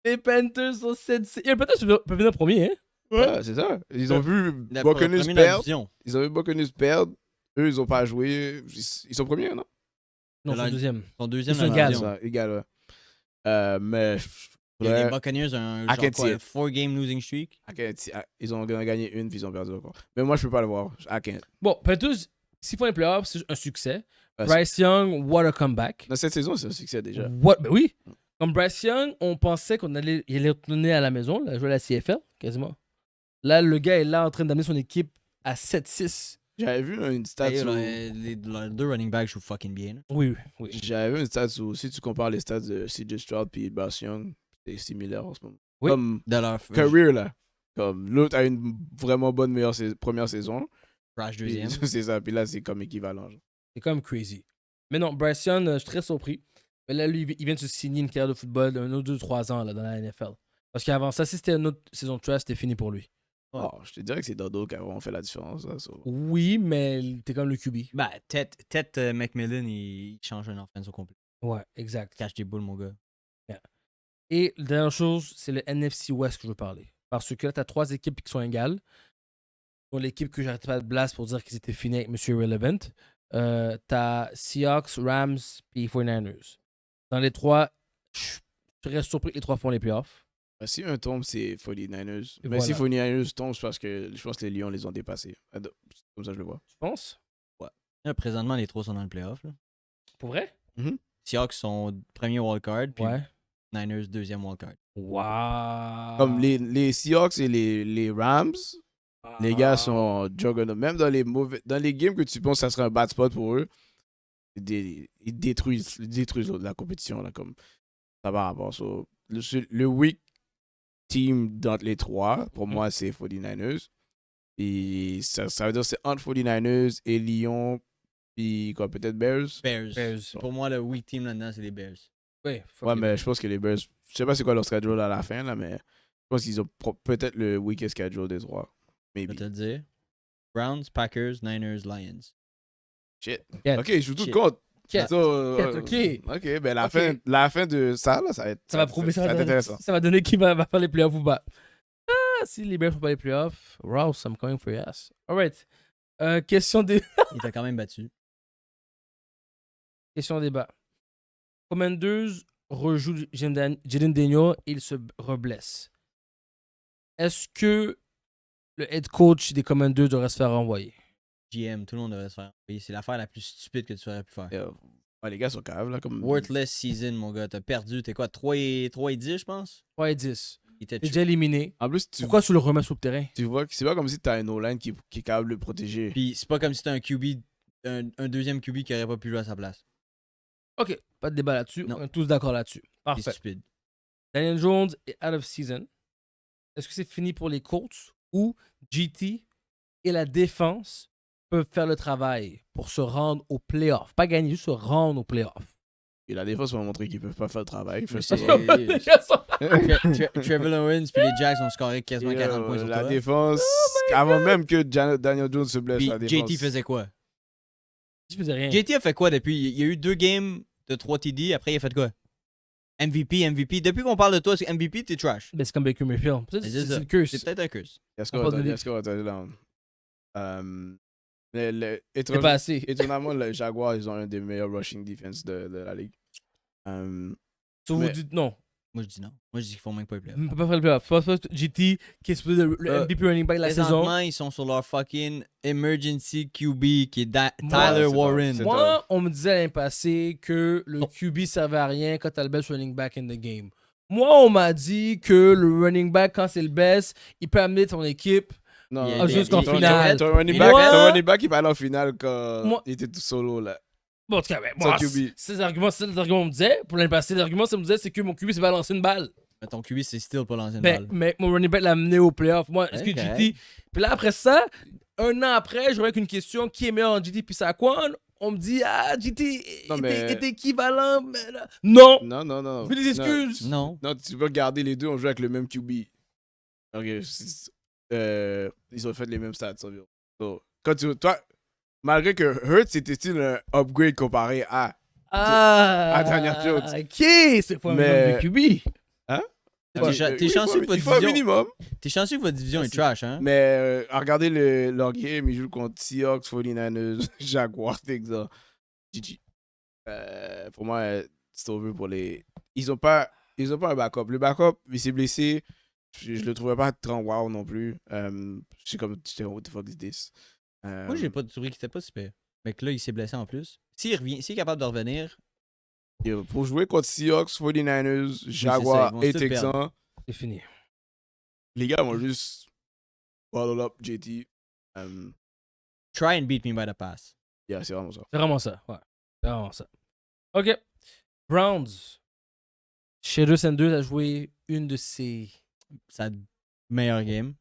Les Panthers sont 7. Les Panthers peuvent venir premier, hein? ouais, c'est ça. Ils ont vu La Buccaneers première de la perdre. division. Ils ont vu Buccaneers perdre. Eux, ils ont pas joué. Ils sont premiers, non? Non, De c'est la- le deuxième. Son deuxième Ils dans sont la égales. division. Ça, égal, ouais. Mais Il y a ouais, les Buccaneers un I genre can quoi, see un it. 4-game losing streak. ils ont gagné une puis ils ont perdu encore. Mais moi, je peux pas le voir. I can't. Bon, Panthers, s'ils font les playoffs, c'est un succès. Ouais, Bryce Young, what a comeback. Dans cette saison, c'est un succès déjà. Ben oui. Comme Bryce Young, on pensait il allait retourner à la maison, là, jouer à la CFL, quasiment. Là, le gars est là en train d'amener son équipe à 7-6. J'avais vu une stat Hey, où... les 2 running backs jouent fucking bien. là. Oui. J'avais vu une stat où si tu compares les stats de CJ Stroud et Bryce Young, c'est similaire en ce moment. Oui. Comme De leur career, là. Comme l'autre a une vraiment bonne première saison. crash Puis deuxième. c'est ça. Puis là, c'est comme équivalent. genre. C'est quand même crazy. Mais non, Bryce Young, je suis très surpris. Mais là, lui, il vient de se signer une carrière de football d'un autre 2-3 ans là, dans la NFL. Parce qu'avant ça, si c'était une autre saison de trash, c'était fini pour lui. Ouais. Oh, je te dirais que c'est Dodo qui a vraiment fait la différence. Là, so. Oui, mais t'es comme le QB. Ben, Ted McMillan, il change un offense au complet. Ouais, exact. Cache des boules, mon gars. Et la dernière chose, c'est le NFC West que je veux parler. Parce que là, t'as 3 équipes qui sont égales. Dont l'équipe que j'arrêtais pas de blast pour dire qu'ils étaient finis avec M. Relevant. T'as Seahawks, Rams, puis 49ers. Dans les 3, je serais surpris que les 3 font les playoffs. Ben, si un tombe, c'est 49ers. Et Mais si voilà. 49ers tombent, c'est parce que je pense que les Lions les ont dépassés. Comme ça, je le vois. Tu penses? Là, présentement, les 3 sont dans le playoff. Là. Pour vrai? Seahawks sont premier wildcard, puis Ouais. Niners deuxième wildcard. Wow. Comme les Seahawks et les Rams, les gars sont juggernaut. Même dans les games que tu penses que ça serait un bad spot pour eux, ils détruisent la compétition. Là, comme ça par rapport. So, le weak team d'entre les 3, pour moi, c'est 49ers. Et ça veut dire que c'est entre 49ers et Lyon, puis quoi, peut-être Bears. Bears. Pour moi, le weak team là-dedans, c'est les Bears. Oui, Ouais, mais je pense que les Bears, je sais pas c'est quoi leur schedule à la fin, là, mais je pense qu'ils ont peut-être le weakest schedule des 3. Je vais Maybe. te le dire. Browns, Packers, Niners, Lions. Shit. Quête. Ok, je joue tout Shit. compte. Quête. So, Quête, ok. Ok, ben la, Ok. la fin de ça, là, ça va être, Ça va prouver, ça va être intéressant. ça va donner qui va faire les playoffs ou pas. Ah, si les Bears font pas les playoffs, Rouse, I'm coming for your ass. Alright. Question Il t'a quand même battu. Question débat. Commanders rejoue Jaden Daniel et il se reblesse. Est-ce que le head coach des Commanders devrait se faire renvoyer? GM, tout le monde devrait se faire envoyer. C'est l'affaire la plus stupide que tu aurais pu faire. Ouais, les gars sont caves, là, comme... Worthless season, mon gars. T'as perdu. T'es quoi, 3 et 10, je pense? 3 et 10. Il était T'es déjà éliminé. En plus, Pourquoi tu le remets sur le terrain? tu vois que c'est pas comme si t'as un O-line qui est capable de le protéger. Puis c'est pas comme si t'as un QB, un deuxième QB qui aurait pas pu jouer à sa place. Ok, pas de débat là-dessus. Non. On est tous d'accord là-dessus. C'est Parfait. stupide. Daniel Jones est out of season. Est-ce que c'est fini pour les Colts ou GT et la défense peuvent faire le travail pour se rendre au playoff? Pas gagner, juste se rendre au playoff. Et la défense m'a montré qu'ils peuvent pas faire le travail. Mais First c'est- of all. Trevor Lawrence puis les Jacks ont scoré quasiment 40 points sur La toi. défense, avant même que Daniel Jones se blesse, Puis la défense. JT faisait quoi? Je faisais rien. JT a fait quoi depuis? Il y a eu 2 games de 3 TD, après il a fait quoi? MVP. Depuis qu'on parle de toi, c'est MVP, t'es trash. Ben, c'est comme Baker Mayfield. Mais c'est ça. C'est le curse. C'est peut-être un curse. Est-ce On parle de qu'on va touchdown? C'est pas assez. Étonnamment, les Jaguars, ils ont un des meilleurs rushing defense de la ligue. So, vous mais- dites non. Moi, je dis non. Moi, je dis qu'ils font même pas les playoffs. On peut pas faire le playoff. C'est pas GT qui est supposé le MVP running back de la saison. Présentement, ils sont sur leur fucking emergency QB qui est Moi, Tyler c'est Warren. pas- Moi, on me disait l'année passée que le QB servait à rien quand t'as le best running back in the game. Moi, on m'a dit que le running back, quand c'est le best, il peut amener ton équipe Non, Il y a- jusqu'en il y a- finale. Ton running Moi- back, il va aller en finale quand Moi- il était tout solo, là. Bon, en tout cas, ben, Son moi, QB. c'est les arguments on me disait. Pour l'année passée, l'argument, ça me disait, c'est que mon QB, c'est pas lancer une balle. Mais ton QB, c'est still pas l'ancienne Ben, balle. mais mon running back l'a amené au playoff. Moi, est-ce que Ok. GT. Puis là, après ça, un an après, je reviens avec une question qui est meilleur en GT puis Saquon. On me dit, GT Non, mais- était équivalent. Mais là... Non! Non. Je fais des excuses. Non. Non, tu peux regarder les deux, on joue avec le même QB. Ok, ils ont fait les mêmes stats environ. So, toi, malgré que Hurts c'était style un upgrade comparé à. à Daniel Jones. Ok, c'est pas Mais- un QB. T'es chanceux que votre Il faut un division. minimum. T'es chanceux que votre division est Merci. trash, hein? Mais regardez leur game, ils jouent contre Seahawks, 49ers, Jaguars, Texans. GG. Pour moi, c'est over pour les. Ils ont pas un backup. Le backup, il s'est blessé. Je le trouvais pas tant wow non plus. C'est comme, what the fuck is this? Moi, j'ai pas trouvé qu'il était pas super. Mais que là, il s'est blessé en plus. S'il est capable de revenir, Pour jouer contre Seahawks, 49ers, Jaguars ils vont et tous Texans, C'est fini. les gars vont juste follow up JT. try and beat me by the pass. Yeah, c'est vraiment ça. C'est vraiment ça. Ouais. C'est vraiment ça. Ok. Browns. Shedeur Sanders a joué une de ses. Sa meilleure game.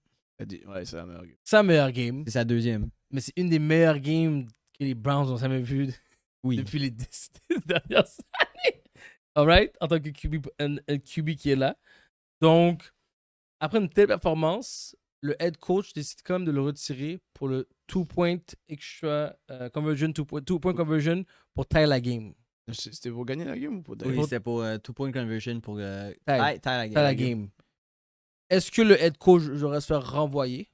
Ouais, c'est la meilleure game. Sa meilleure game. C'est sa deuxième. Mais c'est une des meilleures games que les Browns ont jamais vues Oui. depuis les 10 dernières années. Alright? En tant que un QB qui est là. Donc, après une telle performance, le head coach décide quand même de le retirer pour le 2-point extra conversion, 2-point conversion pour tailler la game. C'était pour gagner la game ou pour Oui, gagner? c'était pour 2-point conversion pour Tie tie la game. Est-ce que le head coach devrait se faire renvoyer?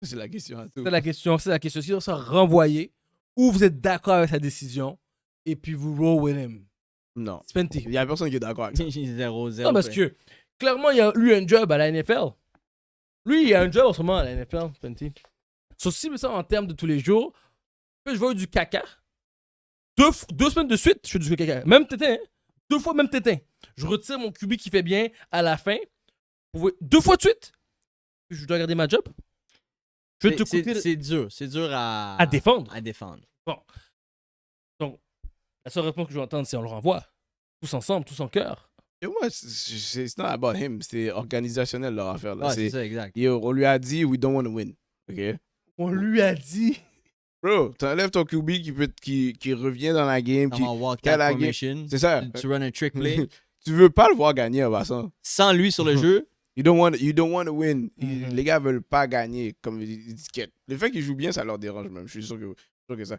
C'est la question à tout. C'est la question. Est-ce qu'il doit se faire renvoyer ou vous êtes d'accord avec sa décision et puis vous roll with him? Non. Spenty. Il y a personne qui est d'accord avec ça. 0-0. Non, parce que clairement, il a lui un job à la NFL. Lui, il a un job en ce moment à la NFL, Spenty. Sur si ça en termes de tous les jours, je vois du caca. Deux semaines de suite, je fais du caca. Même tétin, hein? 2 fois même tétin. Je retire mon QB qui fait bien à la fin. Vous voyez, 2 fois de suite. Je dois garder ma job. Je vais te coûter C'est dur. C'est dur à défendre. à défendre. Donc, la seule réponse que je vais entendre, c'est on le renvoie. Tous ensemble, tous en cœur. Et moi, c'est not about him. C'est organisationnel leur affaire. Là. Ah, c'est ça, exact. On lui a dit, we don't want to win. OK? On lui a dit. Bro, t'enlèves ton QB qui revient dans la game. Dans mon t'as wildcat la game. formation, C'est ça. tu run un trick play. Tu veux pas le voir gagner en passant. Sans lui sur le jeu, You don't want to win. Mhm. Les gars veulent pas gagner. Comme le fait qu'ils jouent bien, ça leur dérange même. Je suis sûr que ça.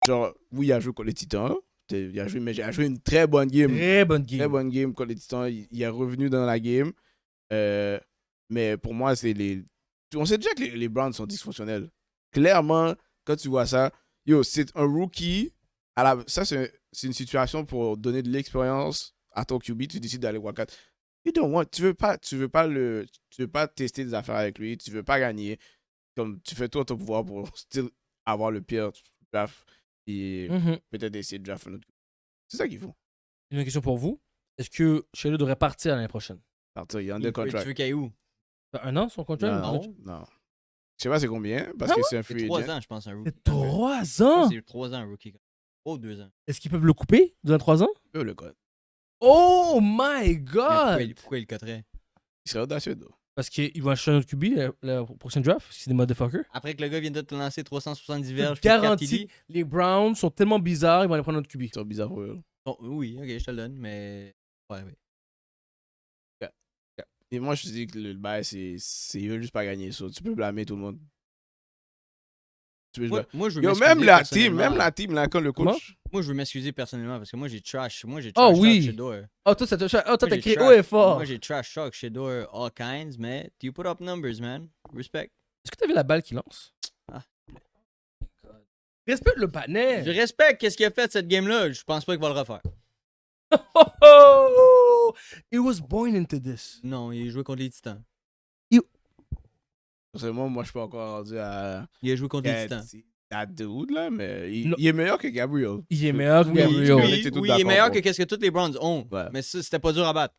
Genre, oui, il a joué contre les Titans. Il a joué une très bonne game. Très bonne game. Très bonne game contre les Titans. Il est revenu dans la game. Mais pour moi, c'est les. On sait déjà que les Browns sont dysfonctionnels. Clairement, quand tu vois ça, c'est un rookie. Ça, c'est une situation pour donner de l'expérience à ton QB. Tu décides d'aller Wildcat. Tu veux pas tester des affaires avec lui. Tu veux pas gagner. Comme tu fais toi ton pouvoir pour still avoir le pire draft. Et peut-être essayer de draft un autre. C'est ça qu'il faut. Une question pour vous. Est-ce que Shelley devrait partir l'année prochaine? Partir, il est tu under contract. veux qu'il aille où? Un an, son contrat? Non. Je sais pas c'est combien, parce Ah que ouais? c'est un C'est free 3 agent. ans, je pense, un rookie. C'est 3 Je pense ans! que C'est 3 ans, un rookie. Oh, 2 ans. Est-ce qu'ils peuvent le couper dans 3 ans? Le code. Oh my Mais god! pourquoi il le coterait? Il serait audacieux, though. Parce qu'ils vont acheter un autre QB la prochaine draft, parce que c'est des motherfuckers. Après que le gars vient de te lancer 370 verges, Je puis 4 garantis, TD. les Browns sont tellement bizarres, ils vont aller prendre un autre QB. C'est bizarre pour eux. Bon, oui, ok, je te le donne, mais. Ouais, oui. Et moi, je te dis que le bail, c'est eux juste pas gagner ça. Tu peux blâmer tout le monde. Tu peux juste Moi, je veux Yo, m'excuser même la team, là, quand le Comment? coach. Moi, je veux m'excuser personnellement parce que moi, j'ai trash. Moi, j'ai Oh trash oui. Shedeur. Oh, toi, toi, t'as Moi, crié j'ai haut et trash- fort. Moi, j'ai trash talk Shedeur all kinds, mais you put up numbers, man. Respect. Est-ce que t'as vu la balle qu'il lance? Ah. Respecte le panel. Je respecte qu'est-ce qu'il a fait cette game-là. Je pense pas qu'il va le refaire. Oh, oh, bro. He was born into this. Non, il a joué contre les Titans. Personnellement, moi, je suis pas encore rendu à. Il a joué contre les Titans. À dude, là, mais Non. il est meilleur que Gabriel. Il est meilleur que Oui, Gabriel. on oui, était tous oui, il est d'accord meilleur pour- que qu'est-ce que tous les Browns ont. Ouais. Mais ça, c'était pas dur à battre.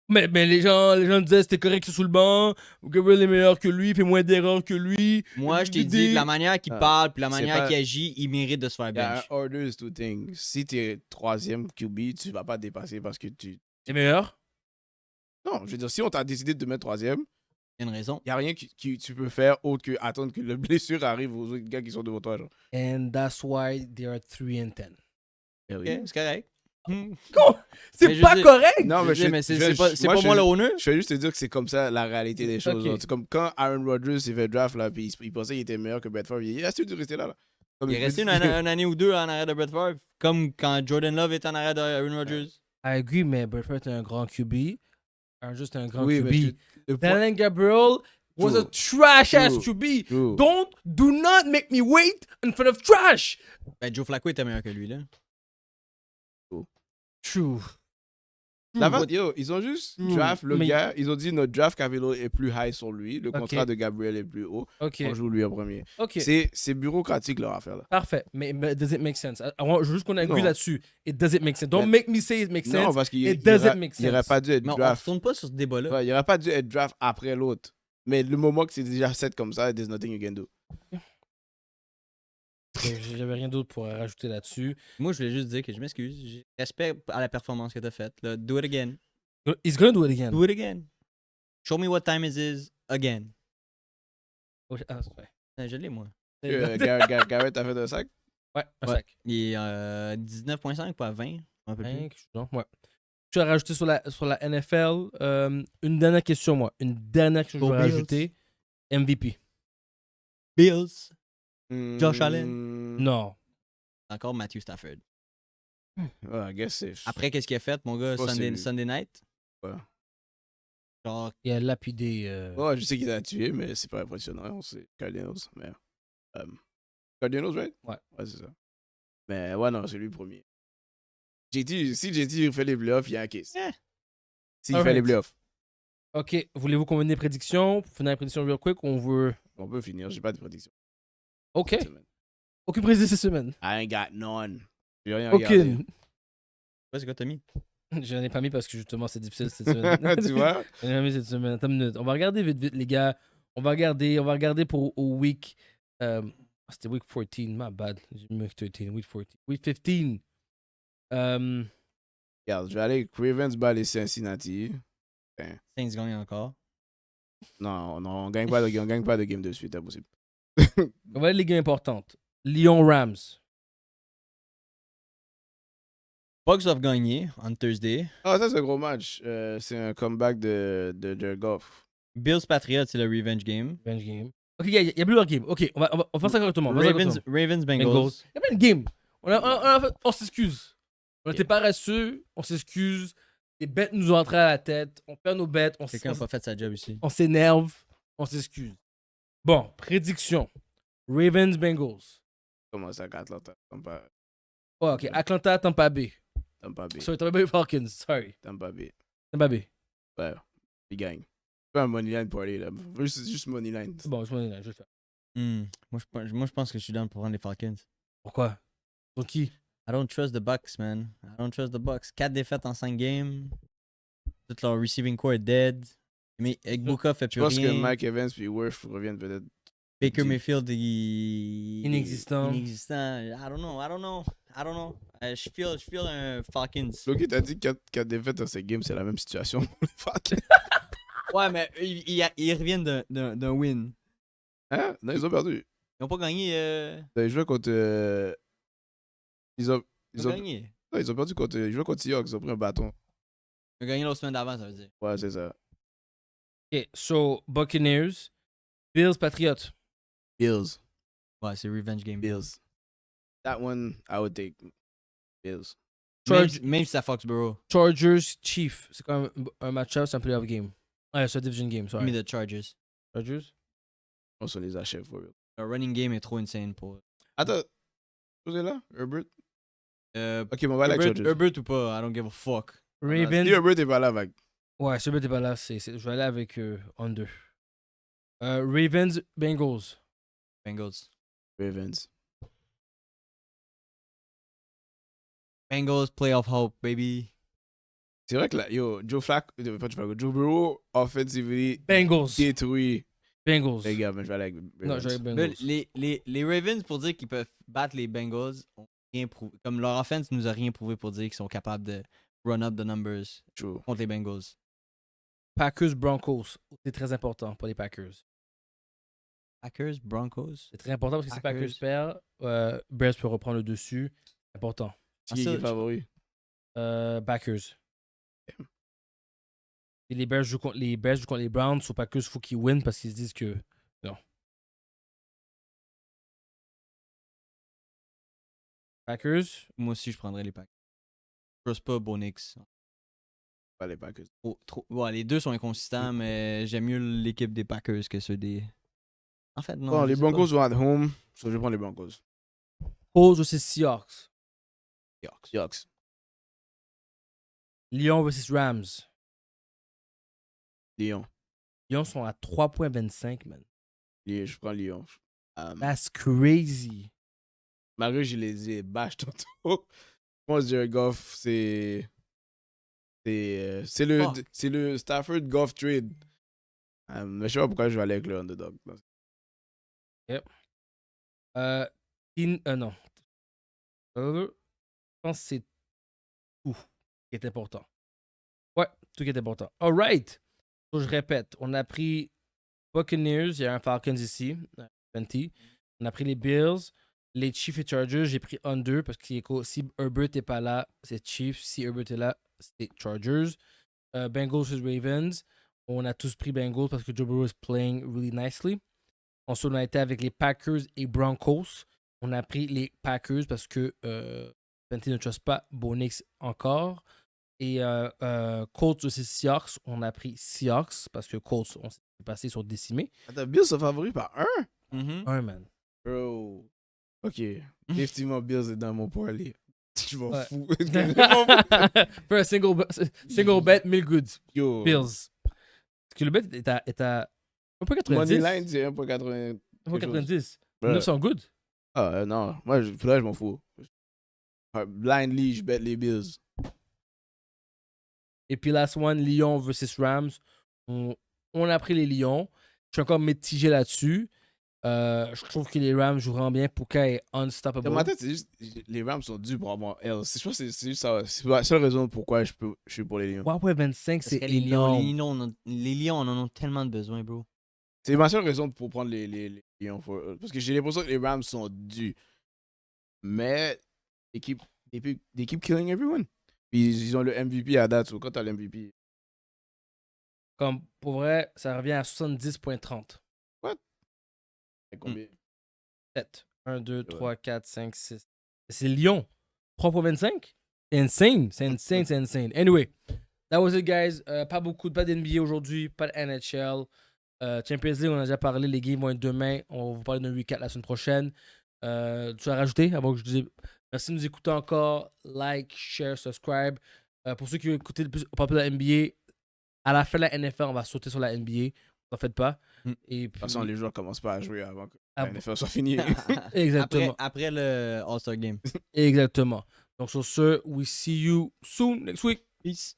Mais les gens disaient c'était correct sous le banc. Gabriel est meilleur que lui, il fait moins d'erreurs que lui. Moi, je t'ai dit que la manière qu'il parle puis la c'est manière pas- qu'il agit, il mérite de se faire Il y a un bench. order is two things. Si t'es troisième QB, tu vas pas dépasser parce que tu. C'est meilleur. Non, je veux dire, si on t'a décidé de te mettre troisième, Il y a une raison. il n'y a rien que tu peux faire autre que attendre que la blessure arrive aux autres gars qui sont devant toi. Genre. And that's why they are 3-10. Eh Ok, oui. c'est correct. C'est Mais je pas dis- correct. Non, mais Je dis, mais je- c'est pas, c'est moi, pas je- moi le owner. Je vais juste te dire que c'est comme ça la réalité des choses. Ok. genre. C'est comme quand Aaron Rodgers s'est fait draft, là, puis il pensait qu'il était meilleur que Bedford. Il a su de rester là. Là. Comme Il est resté une année ou deux en arrière de Brett Favre. Comme quand Jordan Love était en arrière de Aaron Rodgers. I agree, mais Burford est un grand QB. Aaron Rodgers est un grand Oui, mais QB. le point- Daniel Gabriel was a True. trash-ass True. QB. True. Do not make me wait in front of trash. Ben, Joe Flacco était meilleur que lui, là. True. Yo, ils ont juste True. draft le Mais- gars. Ils ont dit notre draft Cavelo est plus high sur lui. Le Ok. contrat de Gabriel est plus haut. Ok. On joue lui en premier. Ok. C'est bureaucratique leur affaire là. Parfait. Mais does it make sense? Je veux juste qu'on agree Non. là-dessus. It does it make sense? Don't Mais- make me say it makes Non, sense. parce qu'il It doesn't aurait- make il aurait sense. pas dû être Mais on draft. retourne pas sur ce débat-là. Ouais, il aurait pas dû être draft après l'autre. Mais le moment que c'est déjà set comme ça, there's nothing you can do. J'avais rien d'autre pour rajouter là-dessus. Moi, je voulais juste dire que je m'excuse. J'ai respect à la performance que t'as faite. Là. Do it again. He's gonna do it again. Do it again. Show me what time it is again. Ah, ouais. Je l'ai, moi. Garrett a fait un sac. Ouais, un Ouais. sac. Il est 19,5 pas 20. Un peu plus. Quelque chose, non? Ouais. Tu as rajouté sur la NFL. Une dernière question, moi. Une dernière question que je Go vais Bills. rajouter. MVP. Bills. Josh Allen. Non. Encore Matthew Stafford. Ouais, I guess c'est. Après, qu'est-ce qu'il a fait, mon gars, Oh, c'est- Sunday night? Ouais. Genre, Il a lapidé. Ouais, je sais qu'il a tué, mais c'est pas impressionnant. C'est Cardinals. Mais, Cardinals, right? Ouais. Ouais, c'est ça. Mais ouais, non, c'est lui le premier. Si JT fait les playoffs, il y a un case. Eh. S'il Alright. fait les playoffs, Ok, voulez-vous qu'on mette des prédictions? Pour finir les prédictions real quick, on veut. on peut finir. J'ai pas de prédiction. Ok. cette semaine. Aucune prédiction cette semaine. I ain't got none. J'ai rien regardé. Aucune. c'est quoi, Tommy? Je n'en ai pas mis parce que justement c'est difficile cette semaine. Tu vois? Je n'en ai pas mis cette semaine. Attends une minute. On va regarder vite, les gars. On va regarder pour au week. C'était week 14, my bad. J'ai mis week 13, week 14. Week 15. Regarde, je vais aller avec Ravens bat les Cincinnati. Saints gagnent encore. Non, on gagne pas de game de suite, impossible. On va aller les games importantes. Lyon-Rams. Bucks doivent gagner on Thursday. Ah, ça, c'est un gros match. C'est un comeback de Jared Goff. Bills Patriots, c'est le revenge game. Revenge game. Ok, il y a plusieurs games. Ok, on va faire ça correctement. on va faire ça Ravens, correctement. Ravens Bengals. Bengals. Il y a plein de games. On s'excuse. On était paresseux. On s'excuse. Les bêtes nous ont entré à la tête. On perd nos bêtes. Quelqu'un n'a pas fait sa job ici. On s'énerve. On s'excuse. Bon, prédiction. Ravens, Bengals. Comment ça, Atlanta? Tampa Oh, ok, Atlanta, Tampa Bay. Bay. Sorry, Tampa Bay Falcons. Sorry. Tampa Bay. Tampa Bay. Ouais, il gagne. Pas un moneyline pour aller là. Juste moneyline. C'est bon, je vais le faire. Moi, je pense que je suis down pour prendre les Falcons. Pourquoi? Pour qui? I don't trust the Bucks, man. I don't trust the Bucks. 4 défaites en 5 games. Tout leur receiving core est dead. Mais Egbuka fait Je plus pense rien. que Mike Evans puis Worth reviennent peut-être. Baker Petit. Mayfield Inexistant. I don't know. Je feel un Falcons. Loki t'a dit 4 défaites dans cette game, c'est la même situation pour les Falcons. Ouais, mais ils reviennent d'un win. Hein? Non, ils ont perdu. Ils ont pas gagné. Ils jouaient contre. Ils ont Gagné. non, ils ont perdu contre. Ils jouaient contre Seahawks, ils ont pris un bâton. Ils ont gagné l'autre semaine d'avant, ça veut dire. Ouais, c'est ça. Ok, so Buccaneers, Bills, Patriots. Bills. Ouais, c'est revenge game. Bills. That one, I would take Bills. Même si c'est à Foxborough. Chargers, Chiefs. C'est quand même un match-up, c'est un playoff game. Ouais, c'est un division game, Give sorry. me the Chargers. Chargers? On se les achève, for real. Le running game est trop insane pour. Attends. Vous êtes là? Herbert? Euh, Ok, bon, on va aller avec Chargers. Herbert ou pas, I don't give a fuck. Ravens. Si Herbert est pas là, vague. Ouais, celui t'es pas là. Je vais aller avec under. Ravens, Bengals. Bengals. Ravens. Bengals, playoff hope, baby. C'est vrai que là, yo, Joe Burrow, offensively, Bengals. détruit. Bengals. Les gars, mais je vais aller avec Ravens. Non, je vais avec Mais Bengals. les Ravens, pour dire qu'ils peuvent battre les Bengals, ont rien prouvé. Comme leur offense nous a rien prouvé pour dire qu'ils sont capables de run up the numbers True. contre les Bengals. Packers, Broncos. C'est très important pour les Packers. Packers, Broncos. C'est très important parce que si Packers Packers. perd, Bears peut reprendre le dessus. C'est important. C'est qui est favori? Packers. Et les Bears jouent contre les Browns. Sur Packers, il faut qu'ils win parce qu'ils se disent que non. Packers. Moi aussi, je prendrais les Packers. Je trust pas Bonix. Pas les Packers. Ouais, les deux sont inconsistants, mais j'aime mieux l'équipe des Packers que ceux des. En fait, non. Bon, je les sais Broncos pas. sont at home, so je vais prendre les Broncos. Colts vs Seahawks. Seahawks. Lyon vs Rams. Lyon. Lyon sont à 3,25, man. Je prends Lyon. That's crazy. Malgré que je les ai bâche tantôt. Je pense que Jared Goff, c'est le Stafford Goff trade. Mais je sais pas pourquoi je vais aller avec le underdog. Yep. Non. Je pense que c'est tout qui est important. Ouais, tout qui est important. All right. Donc, je répète, on a pris Buccaneers, il y a un Falcons ici, 20. On a pris les Bills, les Chiefs et Chargers, j'ai pris under parce que si Herbert n'est pas là, c'est Chiefs. Si Herbert est là, c'est Chargers. Bengals et Ravens, on a tous pris Bengals parce que Joe Burrow is playing really nicely. Ensuite, on a été avec les Packers et Broncos. On a pris les Packers parce que Fenty ne trust pas Bonix encore. Et Colts aussi Seahawks, on a pris Seahawks parce que Colts, on s'est passé sur décimé. Attends, Bills sont favoris par 1? Un man. Bro. Ok. Effectivement, Bills est dans mon parlay. Je m'en Ouais. fous. For a single bet, 1000 goods. Yo. Bills. Parce que le bet est à Money 1,90. line, c'est 1.80. 1,90. Ouais. 900 goods. Ah, non. Moi, là, je m'en fous. Blindly, je bet les Bills. Et puis last one, Lyon versus Rams. On a pris les Lions. Je suis encore mitigé là-dessus. Je trouve que les Rams joueront bien. Puka est unstoppable. Dans ma tête, c'est juste les Rams sont dus pour avoir L. Je pense que c'est juste ça. C'est la seule raison pourquoi je suis pour les Lions. 3,25, c'est Les énorme. Lions en ont tellement de besoin, bro. C'est ma seule raison pour prendre les Lions. Parce que j'ai l'impression que les Rams sont dus. Mais they keep killing everyone. Puis ils ont le MVP à date. Quand t'as le MVP. Comme pour vrai, ça revient à 70,30. C'est combien? 7. 1, 2, 3, 4, 5, 6. C'est Lyon. 3,25? C'est insane. C'est insane, c'est insane. Anyway, that was it, guys. Pas d'NBA aujourd'hui, pas de NHL. Champions League, on a déjà parlé. Les games vont être demain. On va vous parler d'un recap la semaine prochaine. Tu as rajouté avant que je dise merci de nous écouter encore. Like, share, subscribe. Pour ceux qui ont écouté le plus, on parle de la NBA. À la fin de la NFL, on va sauter sur la NBA. N'en faites pas. Et puis... De toute façon, les joueurs commencent pas à jouer avant que Ah, la NFL soit finie. Exactement. Après le All-Star Game. Exactement. Donc sur ce, we see you soon next week. Peace.